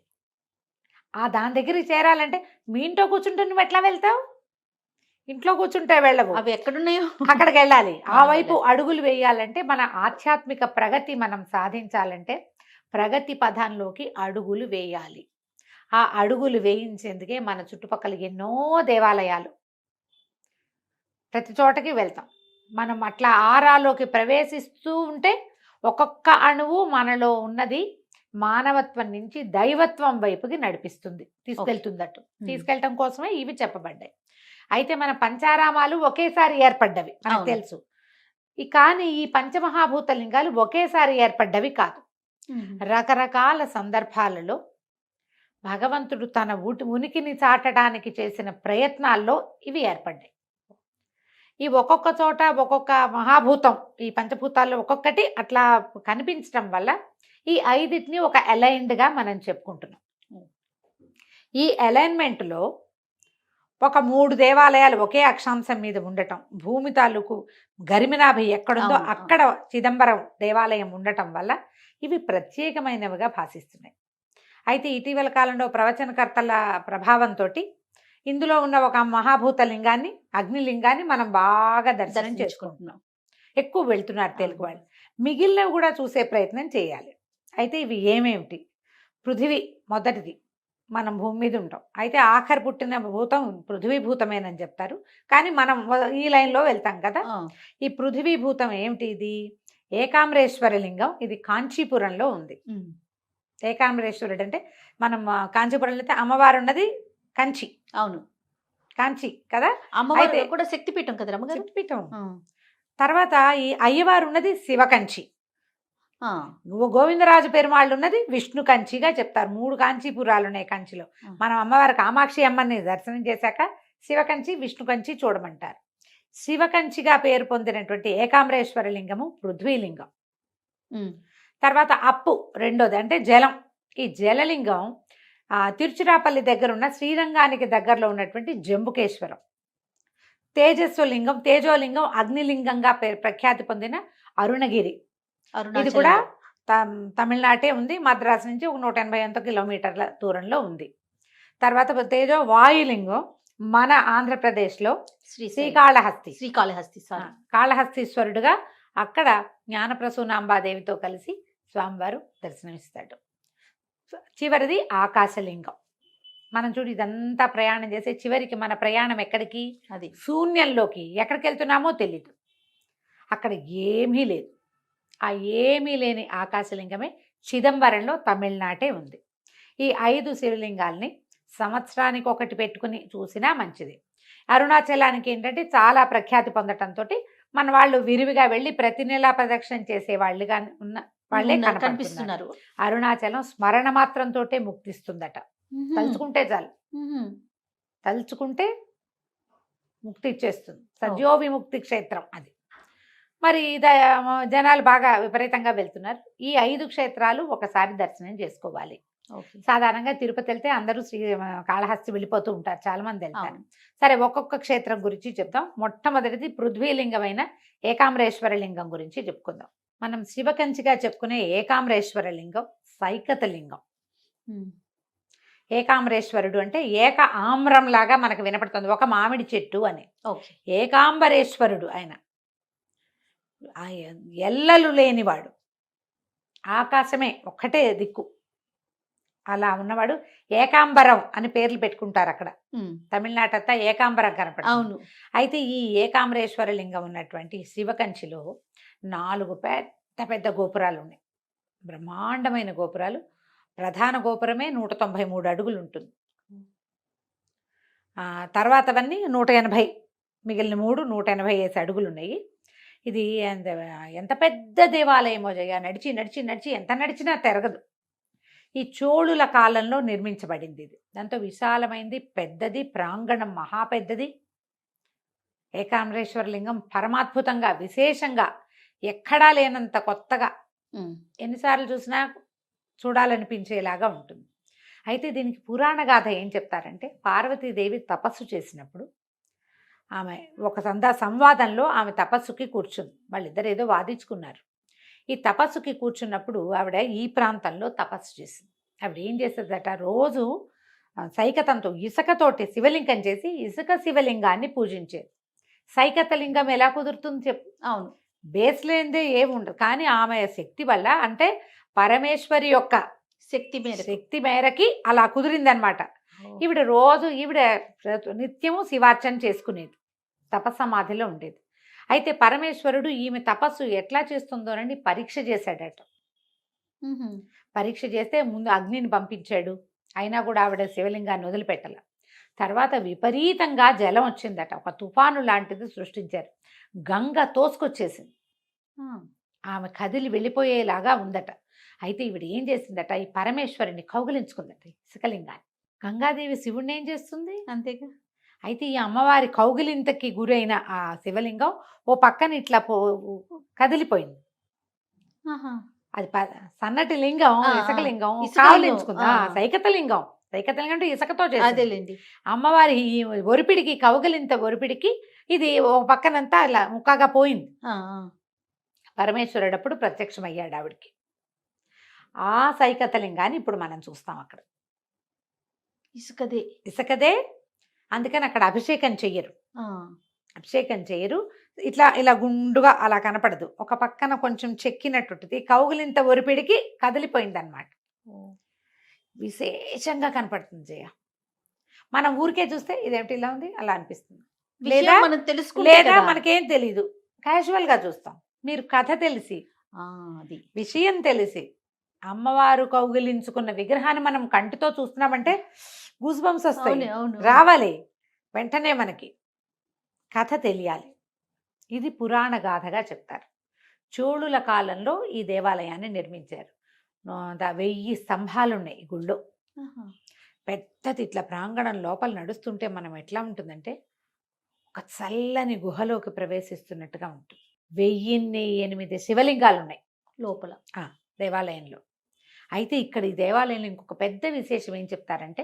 దాని దగ్గరికి చేరాలంటే మీ ఇంట్లో కూర్చుంటే నువ్వు ఎట్లా వెళ్తావు? ఇంట్లో కూర్చుంటే వెళ్ళవు, అవి ఎక్కడున్నాయో అక్కడికి వెళ్ళాలి. ఆ వైపు అడుగులు వేయాలంటే, మన ఆధ్యాత్మిక ప్రగతి మనం సాధించాలంటే ప్రగతి పథంలోకి అడుగులు వేయాలి. ఆ అడుగులు వేయించేందుకే మన చుట్టుపక్కల ఎన్నో దేవాలయాలు, ప్రతి చోటకి వెళ్తాం. మనం అట్లా ఆరాలోకి ప్రవేశిస్తూ ఉంటే ఒక్కొక్క అణువు మనలో ఉన్నది మానవత్వం నుంచి దైవత్వం వైపుకి నడిపిస్తుంది, తీసుకెళ్తుందట్టు. తీసుకెళ్ళటం కోసమే ఇవి చెప్పబడ్డాయి. అయితే మన పంచారామాలు ఒకేసారి ఏర్పడ్డవి మనకు తెలుసు. కానీ ఈ పంచమహాభూత లింగాలు ఒకేసారి ఏర్పడ్డవి కాదు. రకరకాల సందర్భాలలో భగవంతుడు తన ఉనికిని చాటడానికి చేసిన ప్రయత్నాల్లో ఇవి ఏర్పడ్డాయి. ఈ ఒక్కొక్క చోట ఒక్కొక్క మహాభూతం, ఈ పంచభూతాల్లో ఒక్కొక్కటి అట్లా కనిపించడం వల్ల ఈ 5టిని ఒక అలైన్డ్గా మనం చెప్పుకుంటున్నాం. ఈ అలైన్మెంట్లో ఒక 3 దేవాలయాలు ఒకే అక్షాంశం మీద ఉండటం, భూమి తాలూకు గరిమినాభి ఎక్కడుందో అక్కడ చిదంబరం దేవాలయం ఉండటం వల్ల ఇవి ప్రత్యేకమైనవిగా భాషిస్తున్నాయి. అయితే ఇటీవల కాలంలో ప్రవచనకర్తల ప్రభావంతో ఇందులో ఉన్న ఒక మహాభూత లింగాన్ని, అగ్నిలింగాన్ని మనం బాగా దర్శనం చేసుకుంటున్నాం. ఎక్కువ వెళ్తున్నారు తెలుగు వాళ్ళు. మిగిలినవి కూడా చూసే ప్రయత్నం చేయాలి. అయితే ఇవి ఏమేమిటి? పృథివీ మొదటిది, మనం భూమి మీద ఉంటాం. అయితే ఆఖరి పుట్టిన భూతం పృథ్వీ భూతమేనని చెప్తారు. కానీ మనం ఈ లైన్లో వెళ్తాం కదా. ఈ పృథ్వీ భూతం ఏమిటి? ఇది ఏకాంబరేశ్వర లింగం. ఇది కాంచీపురంలో ఉంది. ఏకాంబరేశ్వరుడు అంటే మనం కాంచీపురంలో అయితే అమ్మవారు ఉన్నది కంచి. అవును, కాంచి కదా. అమ్మవారు అయితే కూడా శక్తిపీఠం కదా రమ్మగారు. శక్తిపీఠం. తర్వాత ఈ అయ్యవారు ఉన్నది శివకంచి. గోవిందరాజు పెరుమాళ్ళు ఉన్నది విష్ణు కంచిగా చెప్తారు. 3 కాంచీపురాలు ఉన్నాయి కంచిలో. మనం అమ్మవారి కామాక్షి అమ్మని దర్శనం చేశాక శివకంచి విష్ణు కంచి చూడమంటారు. శివకంచిగా పేరు పొందినటువంటి ఏకాంబరేశ్వర లింగము పృథ్వీలింగం. తర్వాత అప్పు రెండోది అంటే జలం. ఈ జలలింగం తిరుచిరాపల్లి దగ్గర ఉన్న శ్రీరంగానికి దగ్గరలో ఉన్నటువంటి జంబుకేశ్వరం. తేజస్వలింగం తేజోలింగం అగ్నిలింగంగా ప్రఖ్యాతి పొందిన అరుణగిరి. ఇది కూడా తమిళనాటే ఉంది. మద్రాసు నుంచి ఒక 180 కిలోమీటర్ల దూరంలో ఉంది. తర్వాత తేజో వాయులింగం మన ఆంధ్రప్రదేశ్లో శ్రీకాళహస్తి. కాళహస్తీశ్వరుడుగా అక్కడ జ్ఞానప్రసూనాంబాదేవితో కలిసి స్వామివారు దర్శనమిస్తాడు. చివరిది ఆకాశలింగం. మనం చూడు ఇదంతా ప్రయాణం చేసే చివరికి మన ప్రయాణం ఎక్కడికి? అది శూన్యంలోకి. ఎక్కడికి వెళ్తున్నామో తెలీదు. అక్కడ ఏమీ లేదు. ఆ ఏమీ లేని ఆకాశలింగమే చిదంబరంలో తమిళనాటే ఉంది. ఈ 5 శివలింగాల్ని సంవత్సరానికి ఒకటి పెట్టుకుని చూసినా మంచిది. అరుణాచలానికి ఏంటంటే చాలా ప్రఖ్యాతి పొందటంతో మన వాళ్ళు విరివిగా వెళ్ళి ప్రతి నెలా ప్రదక్షిణ చేసే వాళ్ళుగా ఉన్న వాళ్ళే కనిపిస్తున్నారు. అరుణాచలం స్మరణ మాత్రంతో ముక్తిస్తుందట. తలుచుకుంటే చాలు, తలుచుకుంటే ముక్తి ఇచ్చేస్తుంది. సద్యో విముక్తి క్షేత్రం అది. మరి జనాలు బాగా విపరీతంగా వెళ్తున్నారు. ఈ 5 క్షేత్రాలు ఒకసారి దర్శనం చేసుకోవాలి. సాధారణంగా తిరుపతి వెళ్తే అందరూ కాళహస్తి వెళ్ళిపోతూ ఉంటారు, చాలా మంది వెళ్తారు. సరే, ఒక్కొక్క క్షేత్రం గురించి చెప్తాం. మొట్టమొదటిది పృథ్వీలింగమైన ఏకాంబరేశ్వర లింగం గురించి చెప్పుకుందాం. మనం శివకంచిగా చెప్పుకునే ఏకాంబరేశ్వర లింగం సైకత లింగం. ఏకాంబరేశ్వరుడు అంటే ఏక ఆమ్రం లాగా మనకు వినపడుతుంది, ఒక మామిడి చెట్టు అని. ఏకాంబరేశ్వరుడు ఆయన ఎల్లలు లేనివాడు, ఆకాశమే ఒక్కటే దిక్కు, అలా ఉన్నవాడు. ఏకాంబరం అని పేర్లు పెట్టుకుంటారు అక్కడ. తమిళనాడు అంతా ఏకాంబరం కనపడుతుంది. అయితే ఈ ఏకాంబరేశ్వర లింగం ఉన్నటువంటి శివకంచిలో 4 పెద్ద పెద్ద గోపురాలు ఉన్నాయి. బ్రహ్మాండమైన గోపురాలు. ప్రధాన గోపురమే 193 అడుగులు ఉంటుంది. తర్వాతవన్నీ 180, మిగిలిన 3 180 అడుగులు ఉన్నాయి. ఇది ఎంత పెద్ద దేవాలయమో జయ. నడిచి నడిచి నడిచి ఎంత నడిచినా తిరగదు. ఈ చోళుల కాలంలో నిర్మించబడింది ఇది. దాంతో విశాలమైంది, పెద్దది, ప్రాంగణం మహా పెద్దది. ఏకాంబరేశ్వర లింగం పరమాద్భుతంగా, విశేషంగా, ఎక్కడా లేనంత కొత్తగా, ఎన్నిసార్లు చూసినా చూడాలనిపించేలాగా ఉంటుంది. అయితే దీనికి పురాణ గాథ ఏం చెప్తారంటే, పార్వతీదేవి తపస్సు చేసినప్పుడు ఆమె ఒక సంవాదంలో ఆమె తపస్సుకి కూర్చుంది. వాళ్ళిద్దరు ఏదో వాదించుకున్నారు. ఈ తపస్సుకి కూర్చున్నప్పుడు ఆవిడ ఈ ప్రాంతంలో తపస్సు చేసింది. ఆవిడ ఏం చేసేదట, రోజు సైకతంతో ఇసుకతోటి శివలింగం చేసి ఇసుక శివలింగాన్ని పూజించేది. సైకత లింగం ఎలా కుదురుతుంది చెప్పు? అవును, బేస్ లేనిదే ఏముండదు. కానీ ఆమె శక్తి వల్ల, అంటే పరమేశ్వరి యొక్క శక్తి మేరకి అలా కుదిరిందనమాట. ఈవిడ రోజు నిత్యము శివార్చన చేసుకునేది, తపస్సమాధిలో ఉండేది. అయితే పరమేశ్వరుడు ఈమె తపస్సు ఎట్లా చేస్తుందోనని పరీక్ష చేశాడట. పరీక్ష చేస్తే ముందు అగ్నిని పంపించాడు. అయినా కూడా ఆవిడ శివలింగాన్ని వదిలిపెట్టాల. తర్వాత విపరీతంగా జలం వచ్చిందట, ఒక తుఫాను లాంటిది సృష్టించారు. గంగ తోసుకొచ్చేసింది, ఆమె కదిలి వెళ్ళిపోయేలాగా ఉందట. అయితే ఈవిడ ఏం చేసిందట, ఈ పరమేశ్వరుని కౌగిలించుకుందట ఇసుకలింగాన్ని. గంగాదేవి శివుడిని ఏం చేస్తుంది? అంతేగా. అయితే ఈ అమ్మవారి కౌగిలింతకి గురైన ఆ శివలింగం ఓ పక్కన ఇట్లా కదిలిపోయింది. అది సన్నటి లింగం, ఇసుకలింగం కౌగిలించుకుంది. సైకతలింగం అంటే ఇసుకతో చేసేది. అమ్మవారి ఈ ఒరిపిడికి, కౌగిలింత ఒరిపిడికి ఇది ఓ పక్కనంతా అలా ముక్కగా పోయింది. పరమేశ్వరుడు అప్పుడు ప్రత్యక్షమయ్యాడు ఆవిడికి. ఆ సైకతలింగాన్ని ఇప్పుడు మనం చూస్తాం అక్కడ. ఇసుకదే. అందుకని అక్కడ అభిషేకం చెయ్యరు. ఇలా గుండుగా అలా కనపడదు. ఒక పక్కన కొంచెం చెక్కినట్టుంటుంది. కౌగిలింత ఒరిపిడికి కదిలిపోయింది అనమాట. విశేషంగా కనపడుతుంది జయ. మనం ఊరికే చూస్తే ఇదేమిటి ఇలా ఉంది అలా అనిపిస్తుంది, విషయం లేదా మనం తెలుసుకుంటే లేదా కదా. మనకేం తెలీదు, క్యాజువల్గా చూస్తాం. మీరు కథ తెలిసి, అది విషయం తెలిసి, అమ్మవారు కౌగిలించుకున్న విగ్రహాన్ని మనం కంటితో చూస్తున్నామంటే గూస్ బంప్స్ వస్తాయి, అవును అవును రావాలి వెంటనే. మనకి కథ తెలియాలి. ఇది పురాణ గాథగా చెప్తారు. చోళుల కాలంలో ఈ దేవాలయాన్ని నిర్మించారు. 1000 స్తంభాలు ఉన్నాయి ఈ గుళ్ళో. ఆహా. పెద్దది ఇట్లా ప్రాంగణం లోపల నడుస్తుంటే మనం ఎట్లా ఉంటుందంటే ఒక చల్లని గుహలోకి ప్రవేశిస్తున్నట్టుగా ఉంటుంది. 1008 శివలింగాలు ఉన్నాయి లోపల. దేవాలయంలో. అయితే ఇక్కడ ఈ దేవాలయంలో ఇంకొక పెద్ద విశేషం ఏం చెప్తారంటే,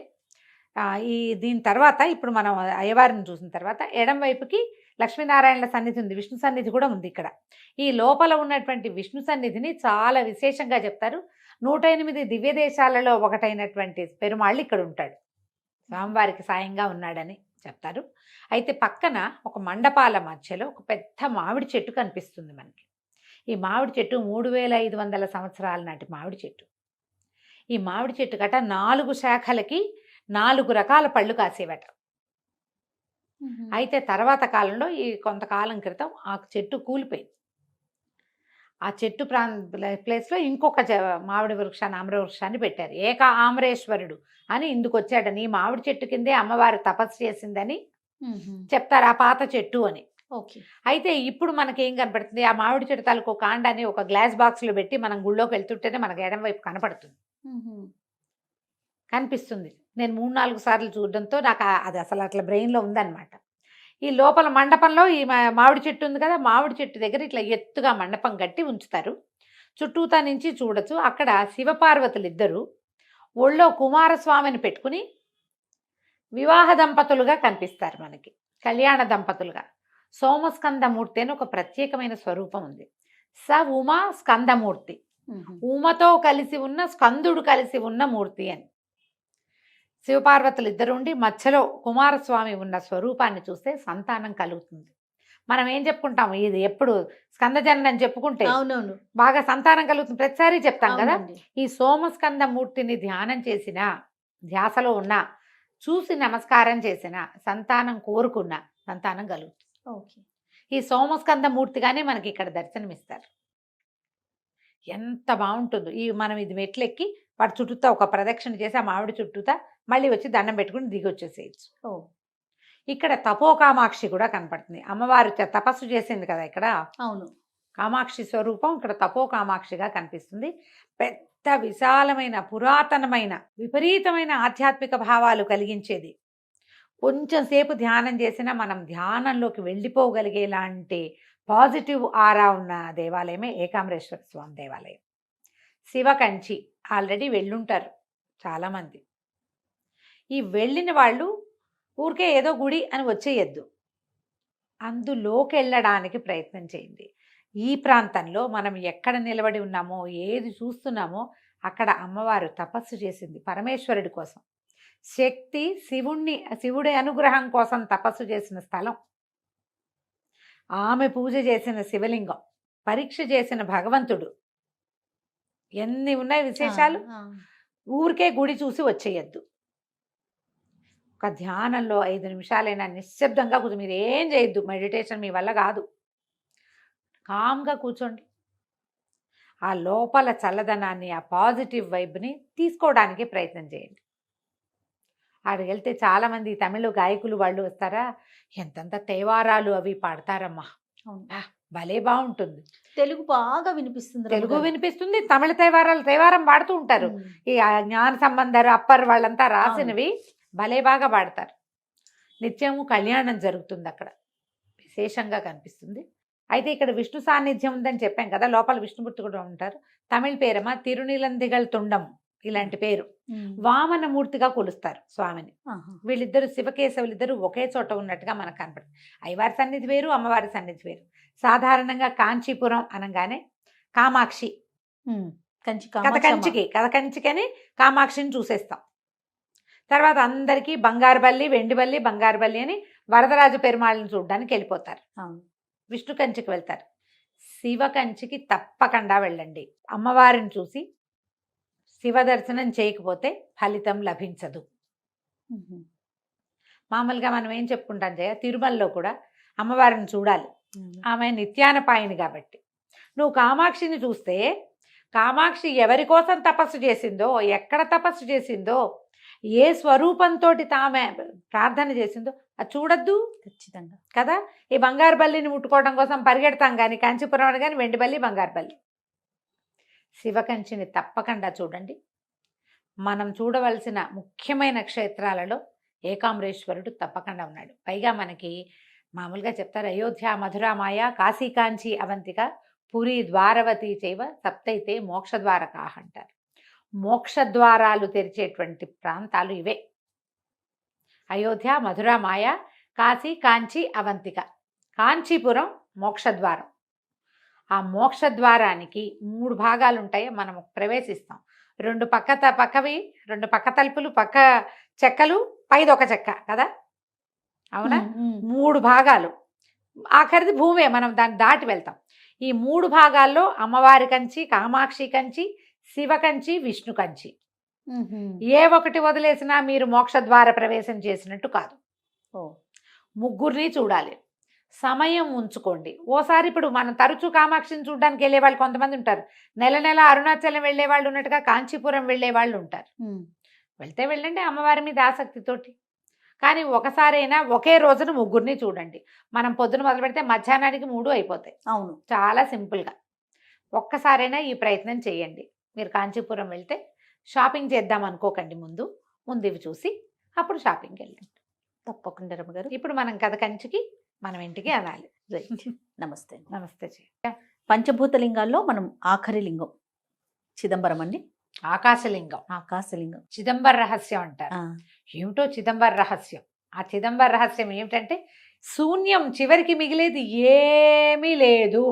దీని తర్వాత ఇప్పుడు మనం అయ్యవారిని చూసిన తర్వాత ఎడం వైపుకి లక్ష్మీనారాయణల సన్నిధి ఉంది, విష్ణు సన్నిధి కూడా ఉంది. ఇక్కడ ఈ లోపల ఉన్నటువంటి విష్ణు సన్నిధిని చాలా విశేషంగా చెప్తారు. 108 దివ్య దేశాలలో ఒకటైనటువంటి పెరుమాళ్ళు ఇక్కడ ఉంటాడు, స్వామివారికి సాయంగా ఉన్నాడని చెప్తారు. అయితే పక్కన ఒక మండపాల మధ్యలో ఒక పెద్ద మామిడి చెట్టు కనిపిస్తుంది మనకి. ఈ మామిడి చెట్టు 3500 సంవత్సరాల నాటి మామిడి చెట్టు. ఈ మామిడి చెట్టు గట 4 శాఖలకి 4 రకాల పళ్ళు కాసేవట. అయితే తర్వాత కాలంలో ఈ కొంతకాలం క్రితం ఆ చెట్టు కూలిపోయింది. ఆ చెట్టు ప్లేస్లో ఇంకొక మామిడి వృక్షాన్ని, ఆమ్ర వృక్షాన్ని పెట్టారు. ఏక ఆమ్రేశ్వరుడు అని ఇందుకు వచ్చాడని, ఈ మామిడి చెట్టు కిందే అమ్మవారు తపస్సు చేసిందని చెప్తారు, ఆ పాత చెట్టు అని. ఓకే. అయితే ఇప్పుడు మనకి ఏం కనపడుతుంది, ఆ మామిడి చెట్టు తాలూకు కాండాన్ని ఒక గ్లాస్ బాక్స్లో పెట్టి మనం గుళ్ళోకి వెళ్తుంటేనే మనకు ఎడం వైపు కనపడుతుంది, కనిపిస్తుంది. నేను 3-4 సార్లు చూడడంతో నాకు అది అసలు అట్లా బ్రెయిన్లో ఉందన్నమాట. ఈ లోపల మండపంలో ఈ మామిడి చెట్టు ఉంది కదా, మామిడి చెట్టు దగ్గర ఇట్లా ఎత్తుగా మండపం కట్టి ఉంచుతారు. చుట్టూతా నుంచి చూడొచ్చు. అక్కడ శివపార్వతులు ఇద్దరు ఒళ్ళో కుమారస్వామిని పెట్టుకుని వివాహ దంపతులుగా కనిపిస్తారు మనకి, కళ్యాణ దంపతులుగా. సోమస్కందమూర్తి అని ఒక ప్రత్యేకమైన స్వరూపం ఉంది. స ఉమా స్కందమూర్తి, ఉమతో కలిసి ఉన్న స్కందుడు కలిసి ఉన్న మూర్తి అని. శివపార్వతులు ఇద్దరు ఉండి మధ్యలో కుమారస్వామి ఉన్న స్వరూపాన్ని చూస్తే సంతానం కలుగుతుంది. మనం ఏం చెప్పుకుంటాము, ఇది ఎప్పుడు స్కందజననం చెప్పుకుంటే అవునవును బాగా సంతానం కలుగుతుంది, ప్రతిసారి చెప్తాం కదా. అవునండి. ఈ సోమస్కందమూర్తిని ధ్యానం చేసిన, ధ్యాసలో ఉన్న, చూసి నమస్కారం చేసిన, సంతానం కోరుకున్న సంతానం కలుగుతుంది. ఓకే. ఈ సోమస్కందమూర్తిగానే మనకి ఇక్కడ దర్శనమిస్తారు. ఎంత బాగుంటుందో. మనం ఇది మెట్లెక్కి వాటి చుట్టూతా ఒక ప్రదక్షిణ చేసి ఆ మామిడి చుట్టూతా మళ్ళీ వచ్చి దండం పెట్టుకుని దిగి వచ్చేసేయచ్చు. ఓ. ఇక్కడ తపోకామాక్షి కూడా కనపడుతుంది. అమ్మవారు తపస్సు చేసింది కదా ఇక్కడ, అవును. కామాక్షి స్వరూపం ఇక్కడ తపోకామాక్షిగా కనిపిస్తుంది. పెద్ద విశాలమైన పురాతనమైన విపరీతమైన ఆధ్యాత్మిక భావాలు కలిగించేది. కొంచెం సేపు ధ్యానం చేసినా మనం ధ్యానంలోకి వెళ్ళిపోగలిగేలాంటి పాజిటివ్ ఆరా ఉన్న దేవాలయమే ఏకాంబరేశ్వర స్వామి దేవాలయం. శివకంచి ఆల్రెడీ వెళ్ళుంటారు చాలామంది. ఈ వెళ్ళిన వాళ్ళు ఊరికే ఏదో గుడి అని వచ్చేయద్దు, అందులోకి వెళ్ళడానికి ప్రయత్నం చేయండి. ఈ ప్రాంతంలో మనం ఎక్కడ నిలబడి ఉన్నామో, ఏది చూస్తున్నామో అక్కడ అమ్మవారు తపస్సు చేసింది పరమేశ్వరుడి కోసం. శక్తి శివుడి అనుగ్రహం కోసం తపస్సు చేసిన స్థలం. ఆమె పూజ చేసిన శివలింగం, పరీక్ష చేసిన భగవంతుడు. ఎన్ని ఉన్నాయి విశేషాలు. ఊరికే గుడి చూసి వచ్చేయద్దు. ఒక ధ్యానంలో 5 నిమిషాలైనా నిశ్శబ్దంగా కూర్చొని, మీరు ఏం చేయొద్దు, మెడిటేషన్ మీ వల్ల కాదు, కామ్గా కూర్చోండి. ఆ లోపల చల్లదనాన్ని, ఆ పాజిటివ్ వైబ్ని తీసుకోవడానికి ప్రయత్నం చేయండి. ఆడికి వెళ్తే చాలామంది తమిళ గాయకులు వాళ్ళు వస్తారా, ఎంతంత తేవారాలు అవి పాడతారమ్మా, భలే బాగుంటుంది. తెలుగు బాగా వినిపిస్తుంది, తెలుగు వినిపిస్తుంది, తమిళ తేవారం పాడుతూ ఉంటారు. ఈ జ్ఞాన సంబంధాలు అప్పర్ వాళ్ళంతా రాసినవి భలే బాగా పాడతారు. నిత్యము కళ్యాణం జరుగుతుంది అక్కడ, విశేషంగా కనిపిస్తుంది. అయితే ఇక్కడ విష్ణు సాన్నిధ్యం ఉందని చెప్పాం కదా, లోపల విష్ణుమూర్తి కూడా ఉంటారు. తమిళ పేరమా తిరునిలందిగల్ తుండం, ఇలాంటి పేరు. వామనమూర్తిగా కొలుస్తారు స్వామిని. వీళ్ళిద్దరు శివకేశవులిద్దరు ఒకే చోట ఉన్నట్టుగా మనకు కనపడుతుంది. అయ్యవారి సన్నిధి వేరు, అమ్మవారి సన్నిధి వేరు. సాధారణంగా కాంచీపురం అనగానే కామాక్షి, కంచికని కామాక్షిని చూసేస్తాం. తర్వాత అందరికీ బంగారుబల్లి, వెండిబల్లి, బంగారుబల్లి అని వరదరాజు పెరుమాళ్ళని చూడడానికి వెళ్ళిపోతారు. విష్ణు కంచికి వెళ్తారు. శివ కంచికి తప్పకుండా వెళ్ళండి. అమ్మవారిని చూసి శివ దర్శనం చేయకపోతే ఫలితం లభించదు. మామూలుగా మనం ఏం చెప్పుకుంటాం జయ, తిరుమలలో కూడా అమ్మవారిని చూడాలి, ఆమె నిత్యానపాయిని కాబట్టి. నువ్వు కామాక్షిని చూస్తే కామాక్షి ఎవరి కోసం తపస్సు చేసిందో, ఎక్కడ తపస్సు చేసిందో, ఏ స్వరూపంతో తామె ప్రార్థన చేసిందో అది చూడద్దు ఖచ్చితంగా కదా. ఈ బంగారు బల్లిని ముట్టుకోవడం కోసం పరిగెడతాం కానీ కాంచీపురం కానీ వెండి బల్లి బంగారు బల్లి. శివకంచిని తప్పకుండా చూడండి. మనం చూడవలసిన ముఖ్యమైన క్షేత్రాలలో ఏకాంబరేశ్వరుడు తప్పకుండా ఉన్నాడు. పైగా మనకి మామూలుగా చెప్తారు, అయోధ్య మధురామాయ కాశీ కాంచి అవంతిక పురి ద్వారవతి చైవ సప్తైతే మోక్షద్వారకాహ అంటారు. మోక్షద్వారాలు తెరిచేటువంటి ప్రాంతాలు ఇవే: అయోధ్య మధురామాయ కాశీ కాంచి అవంతిక. కాంచీపురం మోక్షద్వారం. ఆ మోక్షద్వారానికి 3 భాగాలు ఉంటాయి. మనం ప్రవేశిస్తాం. 2 పక్కవి 2 పక్క తలుపులు, పక్క చెక్కలు, పైది ఒక చెక్క కదా, అవునా? 3 భాగాలు. ఆఖరిది భూమే, మనం దాన్ని దాటి వెళ్తాం. ఈ 3 భాగాల్లో అమ్మవారి కంచి, కామాక్షి కంచి, శివ కంచి, విష్ణు కంచి. ఏ ఒకటి వదిలేసినా మీరు మోక్షద్వార ప్రవేశం చేసినట్టు కాదు. ముగ్గురిని చూడాలి, సమయం ఉంచుకోండి. ఓసారి ఇప్పుడు మనం తరచూ కామాక్షిని చూడడానికి వెళ్ళే వాళ్ళు కొంతమంది ఉంటారు. నెల నెల అరుణాచలం వెళ్ళే వాళ్ళు ఉన్నట్టుగా కాంచీపురం వెళ్ళే వాళ్ళు ఉంటారు. వెళ్తే వెళ్ళండి అమ్మవారి మీద ఆసక్తితోటి. కానీ ఒకసారైనా ఒకే రోజున ముగ్గురిని చూడండి. మనం పొద్దున మొదలు పెడితే మధ్యాహ్నానికి 3 అయిపోతాయి. అవును, చాలా సింపుల్గా ఒక్కసారైనా ఈ ప్రయత్నం చేయండి. మీరు కాంచీపురం వెళ్తే షాపింగ్ చేద్దాం అనుకోకండి, ముందు ఇవి చూసి అప్పుడు షాపింగ్కి వెళ్ళండి. తప్పకుండా రమ్మగారు. ఇప్పుడు మనం కథ కంచికి మనం ఇంటికి అనాలి. రైట్. నమస్తే. నమస్తే. పంచభూతలింగాల్లో మనం ఆఖరి లింగం చిదంబరం అండి. ఆకాశలింగం, ఆకాశలింగం, చిదంబర రహస్యం అంటారు. ఏమిటో చిదంబర రహస్యం. ఆ చిదంబర రహస్యం ఏమిటంటే శూన్యం, చివరికి మిగిలేది ఏమీ లేదు,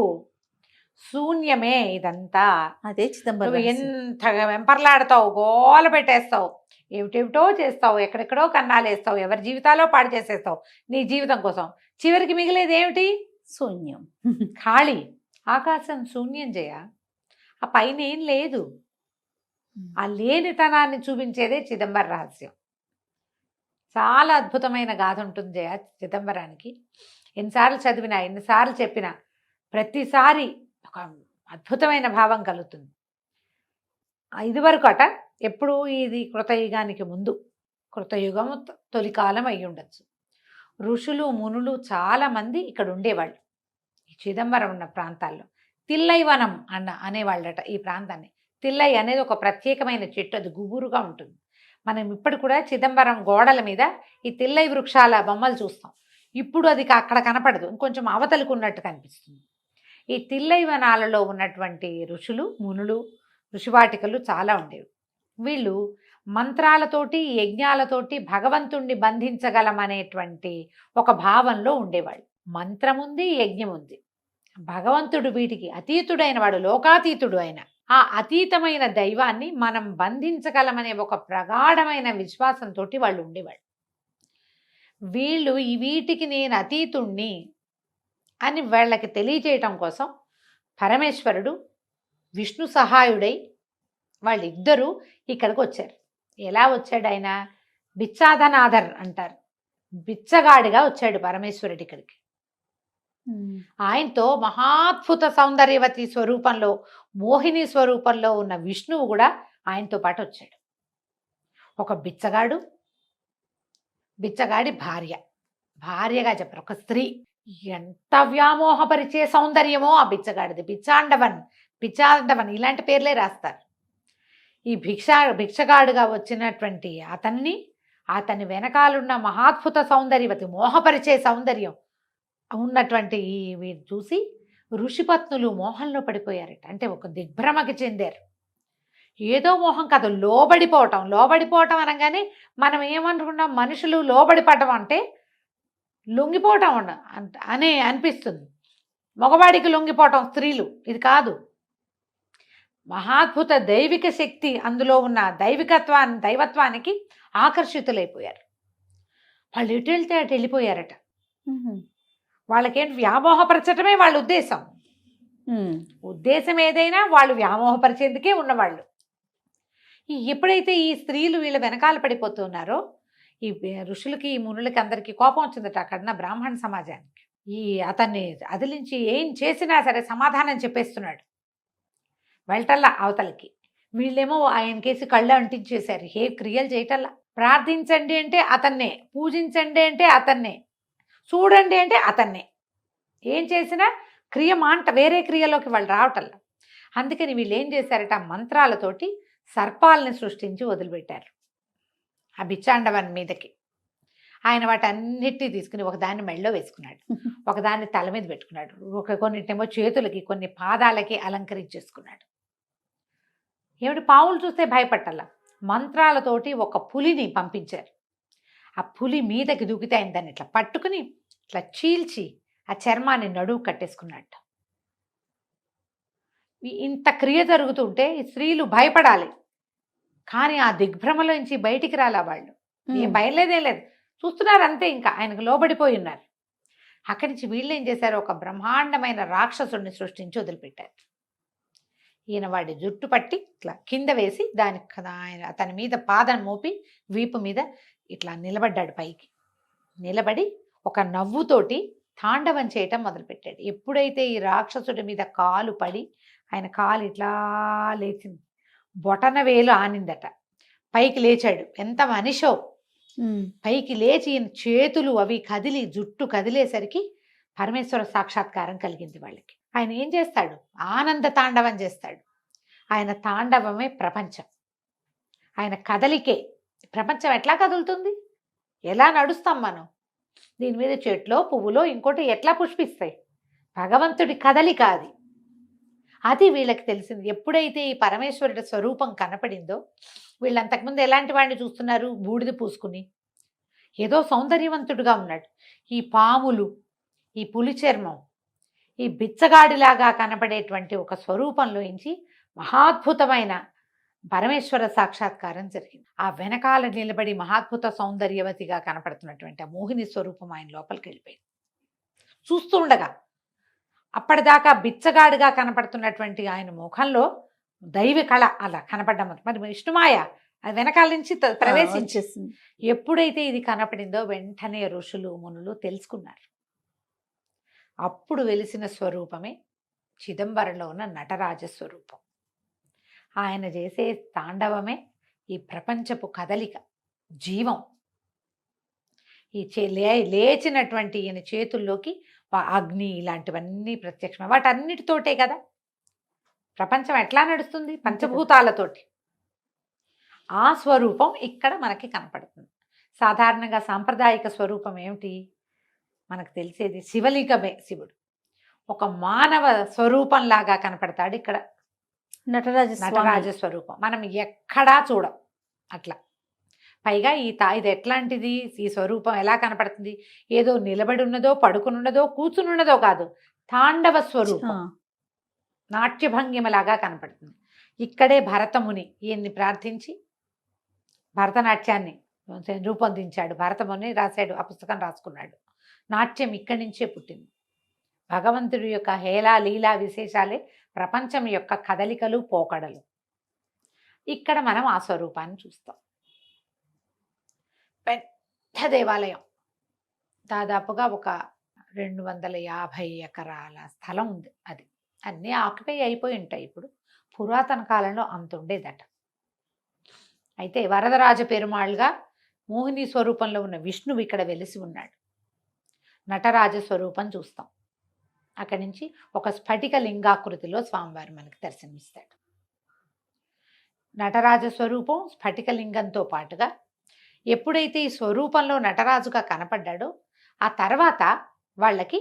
శూన్యమే ఇదంతా. అదే చిదంబరం. నువ్వు ఎంత వెంపర్లాడతావు, గోల పెట్టేస్తావు, ఏమిటేమిటో చేస్తావు, ఎక్కడెక్కడో కన్నాలు వేస్తావు, ఎవరి జీవితాలో పాడు చేసేస్తావు నీ జీవితం కోసం. చివరికి మిగిలేది ఏమిటి? శూన్యం, ఖాళీ. ఆకాశం శూన్యం జయ, ఆ పైన ఏం లేదు. ఆ లేనితనాన్ని చూపించేదే చిదంబర రహస్యం. చాలా అద్భుతమైన గాథ ఉంటుంది జయ చిదంబరానికి. ఎన్నిసార్లు చదివినా, ఎన్నిసార్లు చెప్పినా ప్రతిసారి ఒక అద్భుతమైన భావం కలుగుతుంది. ఇదివరకు ఎప్పుడు ఇది కృతయుగానికి ముందు, కృతయుగము తొలికాలం అయి ఉండొచ్చు. ఋషులు మునులు చాలామంది ఇక్కడ ఉండేవాళ్ళు ఈ చిదంబరం ఉన్న ప్రాంతాల్లో. తిల్లైవనం అనేవాళ్ళట ఈ ప్రాంతాన్ని. తిల్లై అనేది ఒక ప్రత్యేకమైన చెట్టు, అది గుబురుగా ఉంటుంది. మనం ఇప్పుడు కూడా చిదంబరం గోడల మీద ఈ తిల్లై వృక్షాల బొమ్మలు చూస్తాం. ఇప్పుడు అది అక్కడ కనపడదు, ఇంకొంచెం అవతలకు ఉన్నట్టు కనిపిస్తుంది. ఈ తిల్లైవనాలలో ఉన్నటువంటి ఋషులు మునులు, ఋషివాటికలు చాలా ఉండేవి. వీళ్ళు మంత్రాలతోటి, యజ్ఞాలతోటి భగవంతుణ్ణి బంధించగలమనేటువంటి ఒక భావంలో ఉండేవాళ్ళు. మంత్రముంది, యజ్ఞం ఉంది. భగవంతుడు వీటికి అతీతుడైన వాడు, లోకాతీతుడు అయిన ఆ అతీతమైన దైవాన్ని మనం బంధించగలమనే ఒక ప్రగాఢమైన విశ్వాసంతో వాళ్ళు ఉండేవాళ్ళు. వీళ్ళు వీటికి నేను అతీతుణ్ణి అని వాళ్ళకి తెలియచేయటం కోసం పరమేశ్వరుడు విష్ణు సహాయుడై వాళ్ళిద్దరూ ఇక్కడికి వచ్చారు. ఎలా వచ్చాడు ఆయన? బిచ్చాధనాథర్ అంటారు, బిచ్చగాడిగా వచ్చాడు పరమేశ్వరుడు ఇక్కడికి. ఆయనతో మహాద్భుత సౌందర్యవతి స్వరూపంలో, మోహిని స్వరూపంలో ఉన్న విష్ణువు కూడా ఆయనతో పాటు వచ్చాడు. ఒక బిచ్చగాడు, బిచ్చగాడి భార్యగా చెప్పారు, ఒక స్త్రీ. ఎంత వ్యామోహపరిచే సౌందర్యమో ఆ బిచ్చగాడిది. బిచ్చాండవన్ ఇలాంటి పేర్లే రాస్తారు. ఈ భిక్షగాడుగా వచ్చినటువంటి అతని వెనకాలన్న మహాద్భుత సౌందర్యవతి, మోహపరిచే సౌందర్యం ఉన్నటువంటి వీరు చూసి ఋషిపత్నులు మోహంలో పడిపోయారట. అంటే ఒక దిగ్భ్రమకి చెందారు. ఏదో మోహం కాదు, లోబడిపోవటం అనగానే మనం ఏమనుకున్నాం, మనుషులు లోబడిపడటం అంటే లొంగిపోవటం అనే అనిపిస్తుంది. మగవాడికి లొంగిపోవటం స్త్రీలు, ఇది కాదు. మహాద్భుత దైవిక శక్తి అందులో ఉన్న దైవత్వానికి ఆకర్షితులైపోయారు. వాళ్ళు ఎటు వెళ్తే అటు వెళ్ళిపోయారట. వాళ్ళకేంటి, వ్యామోహపరచటమే వాళ్ళ ఉద్దేశం. ఉద్దేశం ఏదైనా వాళ్ళు వ్యామోహపరిచేందుకే ఉన్నవాళ్ళు. ఎప్పుడైతే ఈ స్త్రీలు వీళ్ళ వెనకాల పడిపోతున్నారో ఈ ఋషులకి ఈ మునులకి అందరికీ కోపం వచ్చిందట అక్కడ బ్రాహ్మణ సమాజానికి. ఈ అతన్ని అదిలించి ఏం చేసినా సరే సమాధానం చెప్పేస్తున్నాడు వెళ్ళటల్లా అవతలకి. వీళ్ళేమో ఆయన కేసి కళ్ళు అంటించేశారు, ఏ క్రియలు చేయటల్లా. ప్రార్థించండి అంటే అతన్నే, పూజించండి అంటే అతన్నే, చూడండి అంటే అతన్నే. ఏం చేసినా క్రియ మాంట వేరే క్రియలోకి వాళ్ళు రావటల్లా. అందుకని వీళ్ళు ఏం చేశారట, మంత్రాలతోటి సర్పాలని సృష్టించి వదిలిపెట్టారు ఆ బిచ్చాండవన్ మీదకి. ఆయన వాటన్నిటిని తీసుకుని ఒకదాన్ని మెళ్ళో వేసుకున్నాడు, ఒకదాన్ని తల మీద పెట్టుకున్నాడు, కొన్నిటేమో చేతులకి, కొన్ని పాదాలకి అలంకరించేసుకున్నాడు. ఏమిటి పావులు చూస్తే భయపట్టాల. మంత్రాలతోటి ఒక పులిని పంపించారు. ఆ పులి మీదకి దూకితే ఆయన దాన్ని ఇట్లా పట్టుకుని ఇట్లా చీల్చి ఆ చర్మాన్ని నడువు కట్టేసుకున్నట్టు. ఇంత క్రియ జరుగుతుంటే ఈ స్త్రీలు భయపడాలి, కానీ ఆ దిగ్భ్రమలోంచి బయటికి రాలా వాళ్ళు. ఏం భయలేదే లేదు, చూస్తున్నారు అంతే. ఇంకా ఆయనకు లోబడిపోయి ఉన్నారు. అక్కడి నుంచి వీళ్ళు ఏం చేశారు, ఒక బ్రహ్మాండమైన రాక్షసుడిని సృష్టించి వదిలిపెట్టారు. ఈయన వాడి జుట్టు పట్టి ఇట్లా కింద వేసి ఆయన అతని మీద పాదం మోపి వీపు మీద ఇట్లా నిలబడ్డాడు. పైకి నిలబడి ఒక నవ్వుతోటి తాండవం చేయటం మొదలుపెట్టాడు. ఎప్పుడైతే ఈ రాక్షసుడి మీద కాలు పడి ఆయన కాలు ఇట్లా లేచింది, బొటన వేలు ఆనిందట, పైకి లేచాడు. ఎంత మనిషో, పైకి లేచి చేతులు అవి కదిలి జుట్టు కదిలేసరికి పరమేశ్వర సాక్షాత్కారం కలిగింది వాళ్ళకి. ఆయన ఏం చేస్తాడు, ఆనంద తాండవం చేస్తాడు. ఆయన తాండవమే ప్రపంచం, ఆయన కదలికే ప్రపంచం. ఎట్లా కదులుతుంది, ఎలా నడుస్తాం మనం, దీని మీద చెట్లో పువ్వులో ఇంకోటి ఎట్లా పుష్పిస్తాయి, భగవంతుడి కదలిక అది. అది వీళ్ళకి తెలిసింది. ఎప్పుడైతే ఈ పరమేశ్వరుడి స్వరూపం కనపడిందో, వీళ్ళు అంతకుముందు ఎలాంటి వాడిని చూస్తున్నారు, బూడిద పూసుకుని ఏదో సౌందర్యవంతుడుగా ఉన్నాడు. ఈ పాములు, ఈ పులి చర్మం, ఈ బిచ్చగాడిలాగా కనపడేటువంటి ఒక స్వరూపంలోంచి మహాద్భుతమైన పరమేశ్వర సాక్షాత్కారం జరిగింది. ఆ వెనకాల నిలబడి మహాద్భుత సౌందర్యవతిగా కనపడుతున్నటువంటి ఆ మోహిని స్వరూపం ఆయన లోపలికి వెళ్ళిపోయింది. చూస్తూ ఉండగా అప్పటిదాకా బిచ్చగాడిగా కనపడుతున్నటువంటి ఆయన ముఖంలో దైవ కళ అలా కనపడ్డం. మరి విష్ణుమాయ అది వెనకాల నుంచి ప్రవేశించేసింది. ఎప్పుడైతే ఇది కనపడిందో వెంటనే ఋషులు మునులు తెలుసుకున్నారు. అప్పుడు వెలిసిన స్వరూపమే చిదంబరంలో ఉన్న నటరాజ స్వరూపం. ఆయన చేసే తాండవమే ఈ ప్రపంచపు కదలిక, జీవం. ఈ లేచినటువంటి ఈయన చేతుల్లోకి అగ్ని ఇలాంటివన్నీ ప్రత్యక్షం. వాటన్నిటితోటే కదా ప్రపంచం ఎట్లా నడుస్తుంది, పంచభూతాలతోటి. ఆ స్వరూపం ఇక్కడ మనకి కనపడుతుంది. సాధారణంగా సాంప్రదాయిక స్వరూపం ఏమిటి మనకు తెలిసేది, శివలింగమే. శివుడు ఒక మానవ స్వరూపంలాగా కనపడతాడు. ఇక్కడ నటరాజ స్వరూపం మనం ఎక్కడా చూడం అట్లా. పైగా ఇది ఎట్లాంటిది, ఈ స్వరూపం ఎలా కనపడుతుంది, ఏదో నిలబడి ఉన్నదో, పడుకునున్నదో, కూర్చునున్నదో కాదు, తాండవ స్వరూపం, నాట్యభంగిమలాగా కనపడుతుంది. ఇక్కడే భరతముని ఈయన్ని ప్రార్థించి భరతనాట్యాన్ని రూపొందించాడు. భరతముని రాశాడు, ఆ పుస్తకం రాసుకున్నాడు. నాట్యం ఇక్కడి నుంచే పుట్టింది. భగవంతుడి యొక్క హేళా లీలా విశేషాలే ప్రపంచం యొక్క కదలికలు, పోకడలు. ఇక్కడ మనం ఆ స్వరూపాన్ని చూస్తాం. పెద్ద దేవాలయం, దాదాపుగా ఒక 250 ఎకరాల స్థలం ఉంది. అది అన్నీ ఆక్యుపై అయిపోయి ఉంటాయి. ఇప్పుడు పురాతన కాలంలో అంత ఉండేదట. అయితే వరదరాజ పెరుమాళ్గా మోహిని స్వరూపంలో ఉన్న విష్ణువు ఇక్కడ వెలిసి ఉన్నాడు. నటరాజ స్వరూపం చూస్తాం. అక్కడి నుంచి ఒక స్ఫటిక లింగాకృతిలో స్వామివారు మనకి దర్శనమిస్తాడు. నటరాజ స్వరూపం స్ఫటిక లింగంతో పాటుగా ఎప్పుడైతే ఈ స్వరూపంలో నటరాజుగా కనపడ్డాడో, ఆ తర్వాత వాళ్ళకి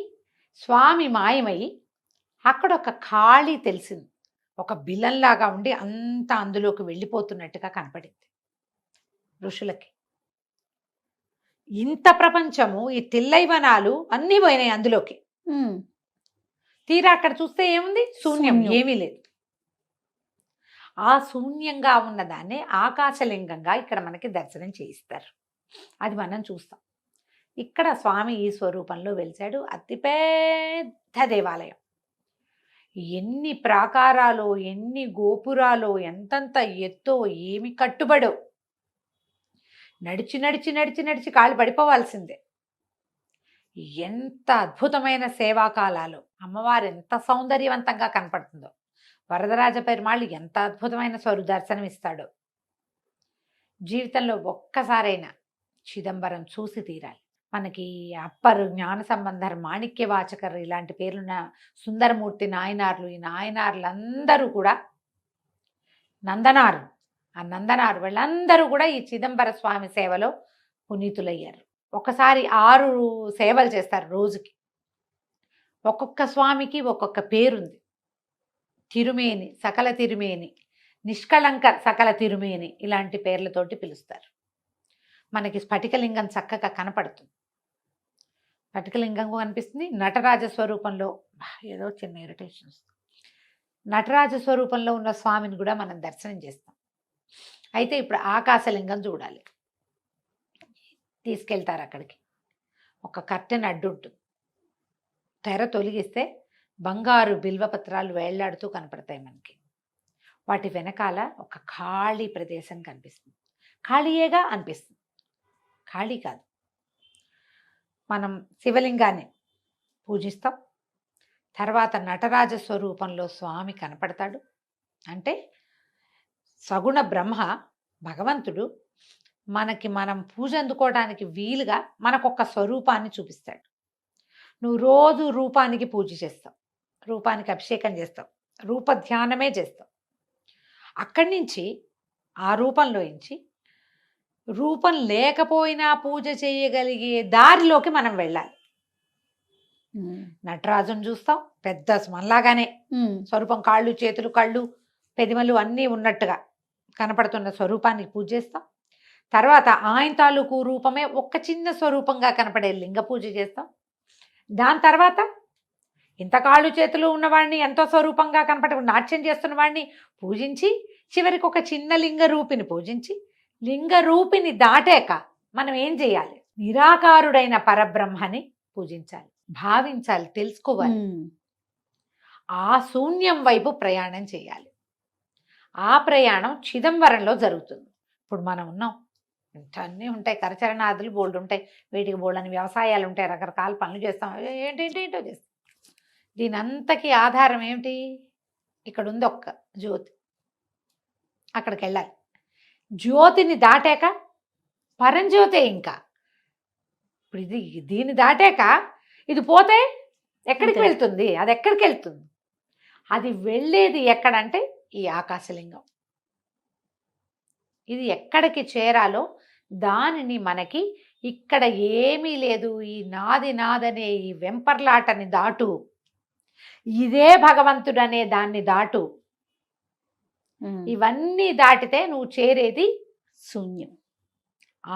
స్వామి మాయమయ్యి అక్కడ ఒక ఖాళీ తెలిసింది. ఒక బిలంలాగా ఉండి అంతా అందులోకి వెళ్ళిపోతున్నట్టుగా కనపడింది ఋషులకి. ఇంత ప్రపంచము, ఈ తిల్లైవనాలు అన్నీ పోయినాయి అందులోకి. తీరా అక్కడ చూస్తే ఏముంది, శూన్యం, ఏమీ లేదు. ఆ శూన్యంగా ఉన్నదాన్ని ఆకాశలింగంగా ఇక్కడ మనకి దర్శనం చేయిస్తారు. అది మనం చూస్తాం. ఇక్కడ స్వామి ఈ స్వరూపంలో వెలిశాడు. అతిపెద్ద దేవాలయం. ఎన్ని ప్రాకారాలో, ఎన్ని గోపురాలో, ఎంతంత ఎత్తో, ఏమి కట్టుబడో, నడిచి నడిచి నడిచి నడిచి కాళ్ళు పడిపోవాల్సిందే. ఎంత అద్భుతమైన సేవాకాలాలు, అమ్మవారు ఎంత సౌందర్యవంతంగా కనపడుతుందో, వరదరాజ పెరుమాళ్ళు ఎంత అద్భుతమైన దర్శనం ఇస్తాడో. జీవితంలో ఒక్కసారైనా చిదంబరం చూసి తీరాలి. మనకి అప్పరు, జ్ఞాన సంబంధర్, మాణిక్య వాచకర్ ఇలాంటి పేర్లున్న సుందరమూర్తి నాయనార్లు, ఈ నాయనార్లందరూ కూడా నందనారు, ఆ నందనారు వీళ్ళందరూ కూడా ఈ చిదంబర స్వామి సేవలో పునీతులయ్యారు. ఒకసారి 6 సేవలు చేస్తారు రోజుకి. ఒక్కొక్క స్వామికి ఒక్కొక్క పేరుంది. తిరుమేని, సకల తిరుమేని, నిష్కళంక సకల తిరుమేని ఇలాంటి పేర్లతోటి పిలుస్తారు. మనకి స్ఫటికలింగం చక్కగా కనపడుతుంది. స్ఫటికలింగం కనిపిస్తుంది. నటరాజ స్వరూపంలో ఏదో చిన్న ఇరిటేషన్ వస్తుంది. నటరాజ స్వరూపంలో ఉన్న స్వామిని కూడా మనం దర్శనం చేస్తాం. అయితే ఇప్పుడు ఆకాశలింగం చూడాలి. తీసుకెళ్తారు అక్కడికి. ఒక కర్టెన్ అడ్డు ఉంటుంది. తెర తొలగిస్తే బంగారు బిల్వపత్రాలు వేళ్లాడుతూ కనపడతాయి మనకి. వాటి వెనకాల ఒక ఖాళీ ప్రదేశం కనిపిస్తుంది. ఖాళీయేగా అనిపిస్తుంది, ఖాళీ కాదు. మనం శివలింగాన్ని పూజిస్తాం. తర్వాత నటరాజ స్వరూపంలో స్వామి కనపడతాడు. అంటే సగుణ బ్రహ్మ భగవంతుడు మనం పూజ అందుకోవడానికి వీలుగా మనకొక స్వరూపాన్ని చూపిస్తాడు. నువ్వు రోజు రూపానికి పూజ చేస్తావు, రూపానికి అభిషేకం చేస్తావు, రూప ధ్యానమే చేస్తావు. అక్కడి నుంచి ఆ రూపంలోంచి రూపం లేకపోయినా పూజ చేయగలిగే దారిలోకి మనం వెళ్ళాలి. నటరాజును చూస్తాం, పెద్ద మనలాగానే స్వరూపం, కాళ్ళు, చేతులు, కళ్ళు, పెదిమలు అన్నీ ఉన్నట్టుగా కనపడుతున్న స్వరూపానికి పూజ చేస్తాం. తర్వాత ఆయన తాలూకు రూపమే ఒక చిన్న స్వరూపంగా కనపడే లింగ పూజ చేస్తాం. దాని తర్వాత ఇంత కాళ్ళు చేతులు ఉన్నవాడిని, ఎంతో స్వరూపంగా కనపడే నాట్యం చేస్తున్న వాడిని పూజించి, చివరికి ఒక చిన్న లింగ రూపిని పూజించి, లింగ రూపిని దాటాక మనం ఏం చేయాలి? నిరాకారుడైన పరబ్రహ్మని పూజించాలి, భావించాలి, తెలుసుకోవాలి. ఆ శూన్యం వైపు ప్రయాణం చేయాలి. ఆ ప్రయాణం చిదంబరంలో జరుగుతుంది. ఇప్పుడు మనం ఉన్నాం, అన్నీ ఉంటాయి, కరచరణాదులు బోల్డ్ ఉంటాయి, వీటికి బోల్డ్ అని వ్యవసాయాలు ఉంటాయి, రకరకాల పనులు చేస్తాం, ఏంటేంటో చేస్తాం. దీని అంతకి ఆధారం ఏమిటి? ఇక్కడ ఉంది ఒక్క జ్యోతి, అక్కడికి వెళ్ళాలి. జ్యోతిని దాటాక పరంజ్యోతే. ఇంకా ఇప్పుడు దీన్ని దాటాక ఇది పోతే ఎక్కడికి వెళ్తుంది? అది ఎక్కడికి వెళ్తుంది? అది వెళ్ళేది ఎక్కడంటే ఈ ఆకాశలింగం. ఇది ఎక్కడికి చేరాలో దానిని మనకి ఇక్కడ ఏమీ లేదు, ఈ నాది నాదనే ఈ వెంపర్లాటని దాటు, ఇదే భగవంతుడనే దాన్ని దాటు. ఇవన్నీ దాటితే నువ్వు చేరేది శూన్యం.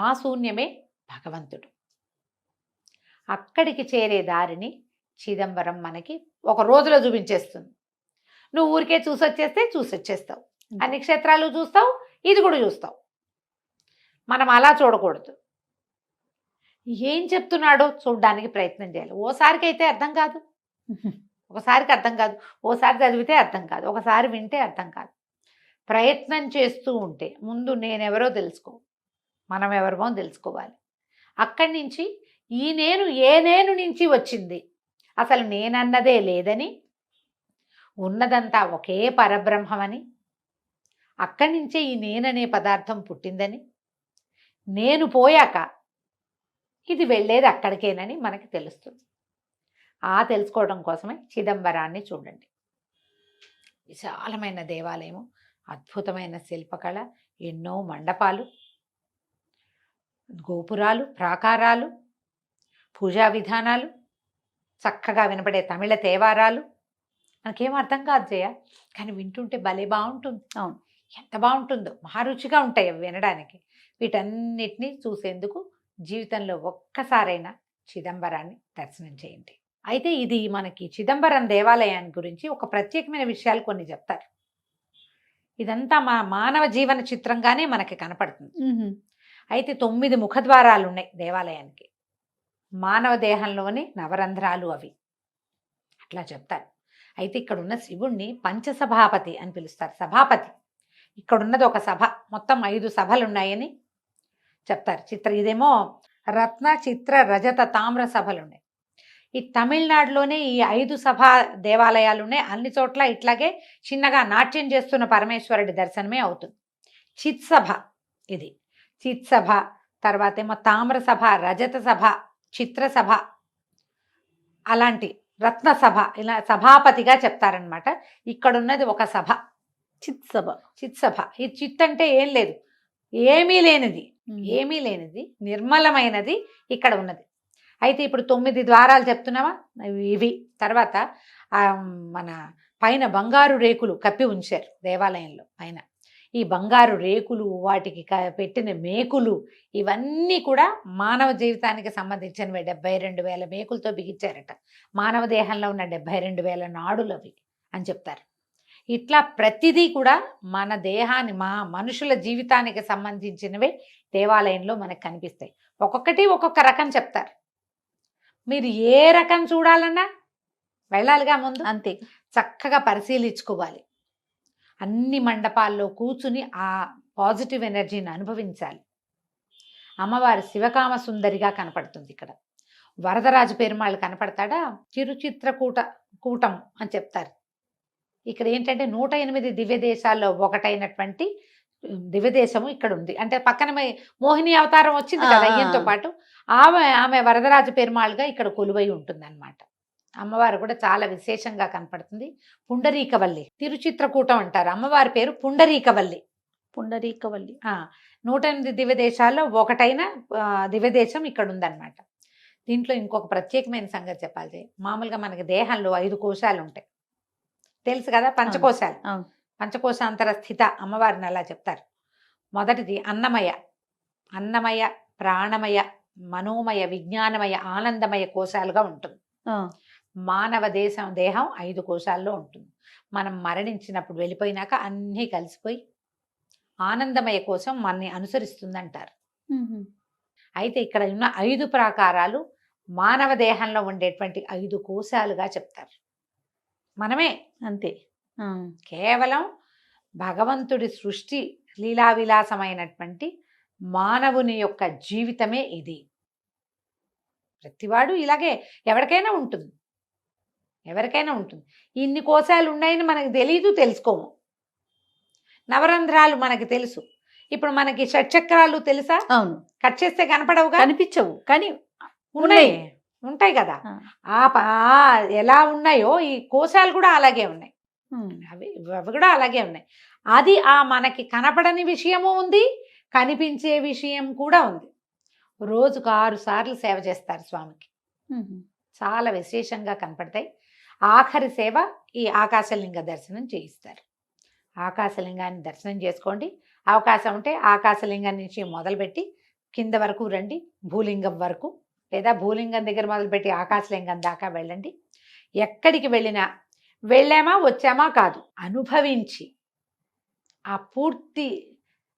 ఆ శూన్యమే భగవంతుడు. అక్కడికి చేరే దారిని చిదంబరం మనకి ఒక రోజులో చూపించేస్తుంది. నువ్వు ఊరికే చూసొచ్చేస్తావు. అన్ని క్షేత్రాలు చూస్తావు, ఇది కూడా చూస్తావు. మనం అలా చూడకూడదు. ఏం చెప్తున్నాడో చూడడానికి ప్రయత్నం చేయాలి. ఓసారికి అయితే అర్థం కాదు, ఒకసారికి అర్థం కాదు, ఓసారి చదివితే అర్థం కాదు, ఒకసారి వింటే అర్థం కాదు. ప్రయత్నం చేస్తూ ఉంటే ముందు నేనెవరో తెలుసుకో, మనం ఎవరమో తెలుసుకోవాలి. అక్కడి నుంచి ఈ నేను ఏ నేను నుంచి వచ్చింది, అసలు నేనన్నదే లేదని, ఉన్నదంతా ఒకే పరబ్రహ్మమని, అక్కడి నుంచే ఈ నేననే పదార్థం పుట్టిందని, నేను పోయాక ఇది వెళ్ళేది అక్కడికేనని మనకి తెలుస్తుంది. ఆ తెలుసుకోవడం కోసమే చిదంబరాన్ని చూడండి. విశాలమైన దేవాలయము, అద్భుతమైన శిల్పకళ, ఎన్నో మండపాలు, గోపురాలు, ప్రాకారాలు, పూజా విధానాలు, చక్కగా వినపడే తమిళ తేవారాలు. మనకేం అర్థం కాదు జయ, కానీ వింటుంటే భలే బాగుంటుంది. అవును, ఎంత బాగుంటుందో, మహారుచిగా ఉంటాయి అవి వినడానికి. వీటన్నిటినీ చూసేందుకు జీవితంలో ఒక్కసారైనా చిదంబరాన్ని దర్శనం చేయండి. అయితే ఇది మనకి చిదంబరం దేవాలయాన్ని గురించి ఒక ప్రత్యేకమైన విషయాలు కొన్ని చెప్తారు. ఇదంతా మానవ జీవన చిత్రంగానే మనకి కనపడుతుంది. అయితే 9 ముఖద్వారాలు ఉన్నాయి దేవాలయానికి. మానవ దేహంలోని నవరంధ్రాలు అవి, అట్లా చెప్తారు. అయితే ఇక్కడ ఉన్న శివుణ్ణి పంచసభాపతి అని పిలుస్తారు. సభాపతి. ఇక్కడ ఉన్నది ఒక సభ, మొత్తం 5 సభలు ఉన్నాయని చెప్తారు. ఇదేమో రత్న, చిత్ర, రజత, తామ్ర సభలు ఉన్నాయి. ఈ తమిళనాడులోనే ఈ 5 సభా దేవాలయాలు ఉన్నాయి. అన్ని చోట్ల ఇట్లాగే చిన్నగా నాట్యం చేస్తున్న పరమేశ్వరుడి దర్శనమే అవుతుంది. చిత్సభ, ఇది చిత్సభ. తర్వాత ఏమో తామ్ర సభ, రజత సభ, చిత్రసభ, అలాంటి రత్న సభ, ఇలా సభాపతిగా చెప్తారనమాట. ఇక్కడున్నది ఒక సభ, చిత్సభ. చిత్సభ. ఈ చిత్ అంటే ఏం లేదు, ఏమీ లేనిది, ఏమీ లేనిది, నిర్మలమైనది ఇక్కడ ఉన్నది. అయితే ఇప్పుడు 9 ద్వారాలు చెప్తున్నావా, ఇవి. తర్వాత మన పైన బంగారు రేకులు కప్పి ఉంచారు దేవాలయంలో పైన. ఈ బంగారు రేకులు, వాటికి పెట్టిన మేకులు, ఇవన్నీ కూడా మానవ జీవితానికి సంబంధించినవి. 72,000 మేకులతో బిగించారట. మానవ దేహంలో ఉన్న 72,000 నాడులు అవి అని చెప్తారు. ఇట్లా ప్రతిదీ కూడా మన దేహాన్ని, మనుషుల జీవితానికి సంబంధించినవే దేవాలయంలో మనకు కనిపిస్తాయి. ఒక్కొక్కటి ఒక్కొక్క రకం చెప్తారు. మీరు ఏ రకం చూడాలన్నా వెళ్ళాలిగా ముందు, అంతే చక్కగా పరిశీలించుకోవాలి. అన్ని మండపాల్లో కూర్చుని ఆ పాజిటివ్ ఎనర్జీని అనుభవించాలి. అమ్మవారు శివకామ సుందరిగా కనపడుతుంది. ఇక్కడ వరదరాజు పెరుమాళ్ళు కనపడతాడా, కూటం అని చెప్తారు. ఇక్కడ ఏంటంటే 108 దివ్య దేశాల్లో ఒకటైనటువంటి దివ్యదేశము ఇక్కడ ఉంది. అంటే పక్కన మోహిని అవతారం వచ్చింది కదా అయ్యంతో పాటు, ఆమె వరదరాజు పెరుమాళ్ళుగా ఇక్కడ కొలువై ఉంటుంది అన్నమాట. అమ్మవారు కూడా చాలా విశేషంగా కనపడుతుంది. పుండరీకవల్లి, తిరుచిత్రకూటం అంటారు. అమ్మవారి పేరు పుండరీకవల్లి. 108 దివ్య దేశాల్లో ఒకటైన దివ్యదేశం ఇక్కడ ఉందన్నమాట. దీంట్లో ఇంకొక ప్రత్యేకమైన సంగతి చెప్పాలి. మామూలుగా మనకి దేహంలో 5 కోశాలు ఉంటాయి, తెలుసు కదా, పంచకోశాలు. పంచకోశాంతర స్థిత అమ్మవారిని అలా చెప్తారు. మొదటిది అన్నమయ, ప్రాణమయ, మనోమయ, విజ్ఞానమయ, ఆనందమయ కోశాలుగా ఉంటుంది. మానవ దేహం 5 కోశాల్లో ఉంటుంది. మనం మరణించినప్పుడు వెళ్ళిపోయినాక అన్నీ కలిసిపోయి ఆనందమయ కోశం మనని అనుసరిస్తుందంటారు. అయితే ఇక్కడ ఉన్న 5 ప్రాకారాలు మానవ దేహంలో ఉండేటువంటి 5 కోశాలుగా చెప్తారు. మనమే అంతే. కేవలం భగవంతుడి సృష్టి లీలా విలాసమైనటువంటి మానవుని యొక్క జీవితమే ఇది. ప్రతివాడు ఇలాగే ఎవరికైనా ఉంటుంది. ఇన్ని కోశాలు ఉన్నాయని మనకు తెలియదు, తెలుసుకోము. నవరంధ్రాలు మనకి తెలుసు. ఇప్పుడు మనకి షట్చక్రాలు తెలుసా? అవును. కట్ చేస్తే కనపడవుగా, కనిపించవు, కానీ ఉంటాయి కదా. ఎలా ఉన్నాయో ఈ కోశాలు కూడా అలాగే ఉన్నాయి. అవి కూడా అలాగే ఉన్నాయి. అది మనకి కనపడని విషయము ఉంది, కనిపించే విషయం కూడా ఉంది. రోజుకు 6 సార్లు సేవ చేస్తారు స్వామికి. చాలా విశేషంగా కనపడతాయి. ఆఖరి సేవ ఈ ఆకాశలింగ దర్శనం చేయిస్తారు. ఆకాశలింగాన్ని దర్శనం చేసుకోండి. అవకాశం ఉంటే ఆకాశలింగం నుంచి మొదలుపెట్టి కింద వరకు రండి, భూలింగం వరకు, లేదా భూలింగం దగ్గర మొదలుపెట్టి ఆకాశలింగం దాకా వెళ్ళండి. ఎక్కడికి వెళ్ళామా వచ్చామా కాదు, అనుభవించి ఆ పూర్తి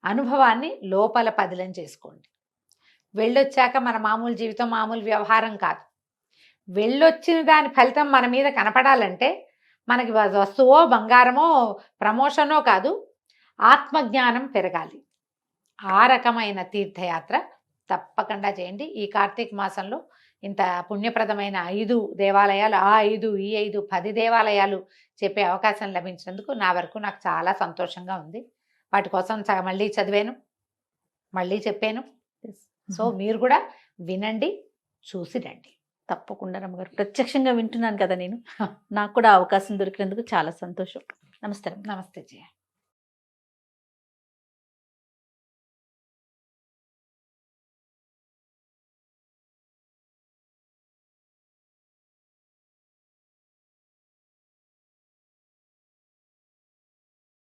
అనుభవాన్ని లోపల పదిలం చేసుకోండి. వెళ్ళొచ్చాక మన మామూలు జీవితం, మామూలు వ్యవహారం కాదు. వెళ్ళొచ్చిన దాని ఫలితం మన మీద కనపడాలంటే మనకి వస్తువో, బంగారమో, ప్రమోషనో కాదు, ఆత్మజ్ఞానం పెరగాలి. ఆ రకమైన తీర్థయాత్ర తప్పకుండా చేయండి. ఈ కార్తీక మాసంలో ఇంత పుణ్యప్రదమైన 5 దేవాలయాలు, ఈ 5 10 దేవాలయాలు చెప్పే అవకాశం లభించినందుకు నా వరకు నాకు చాలా సంతోషంగా ఉంది. వాటి కోసం మళ్ళీ చదివాను, మళ్ళీ చెప్పాను. సో మీరు కూడా వినండి, చూసి రండి. తప్పకుండా రమ్మగారు. ప్రత్యక్షంగా వింటున్నాను కదా నేను. నాకు కూడా అవకాశం దొరికినందుకు చాలా సంతోషం. నమస్కారం. నమస్తే జయ.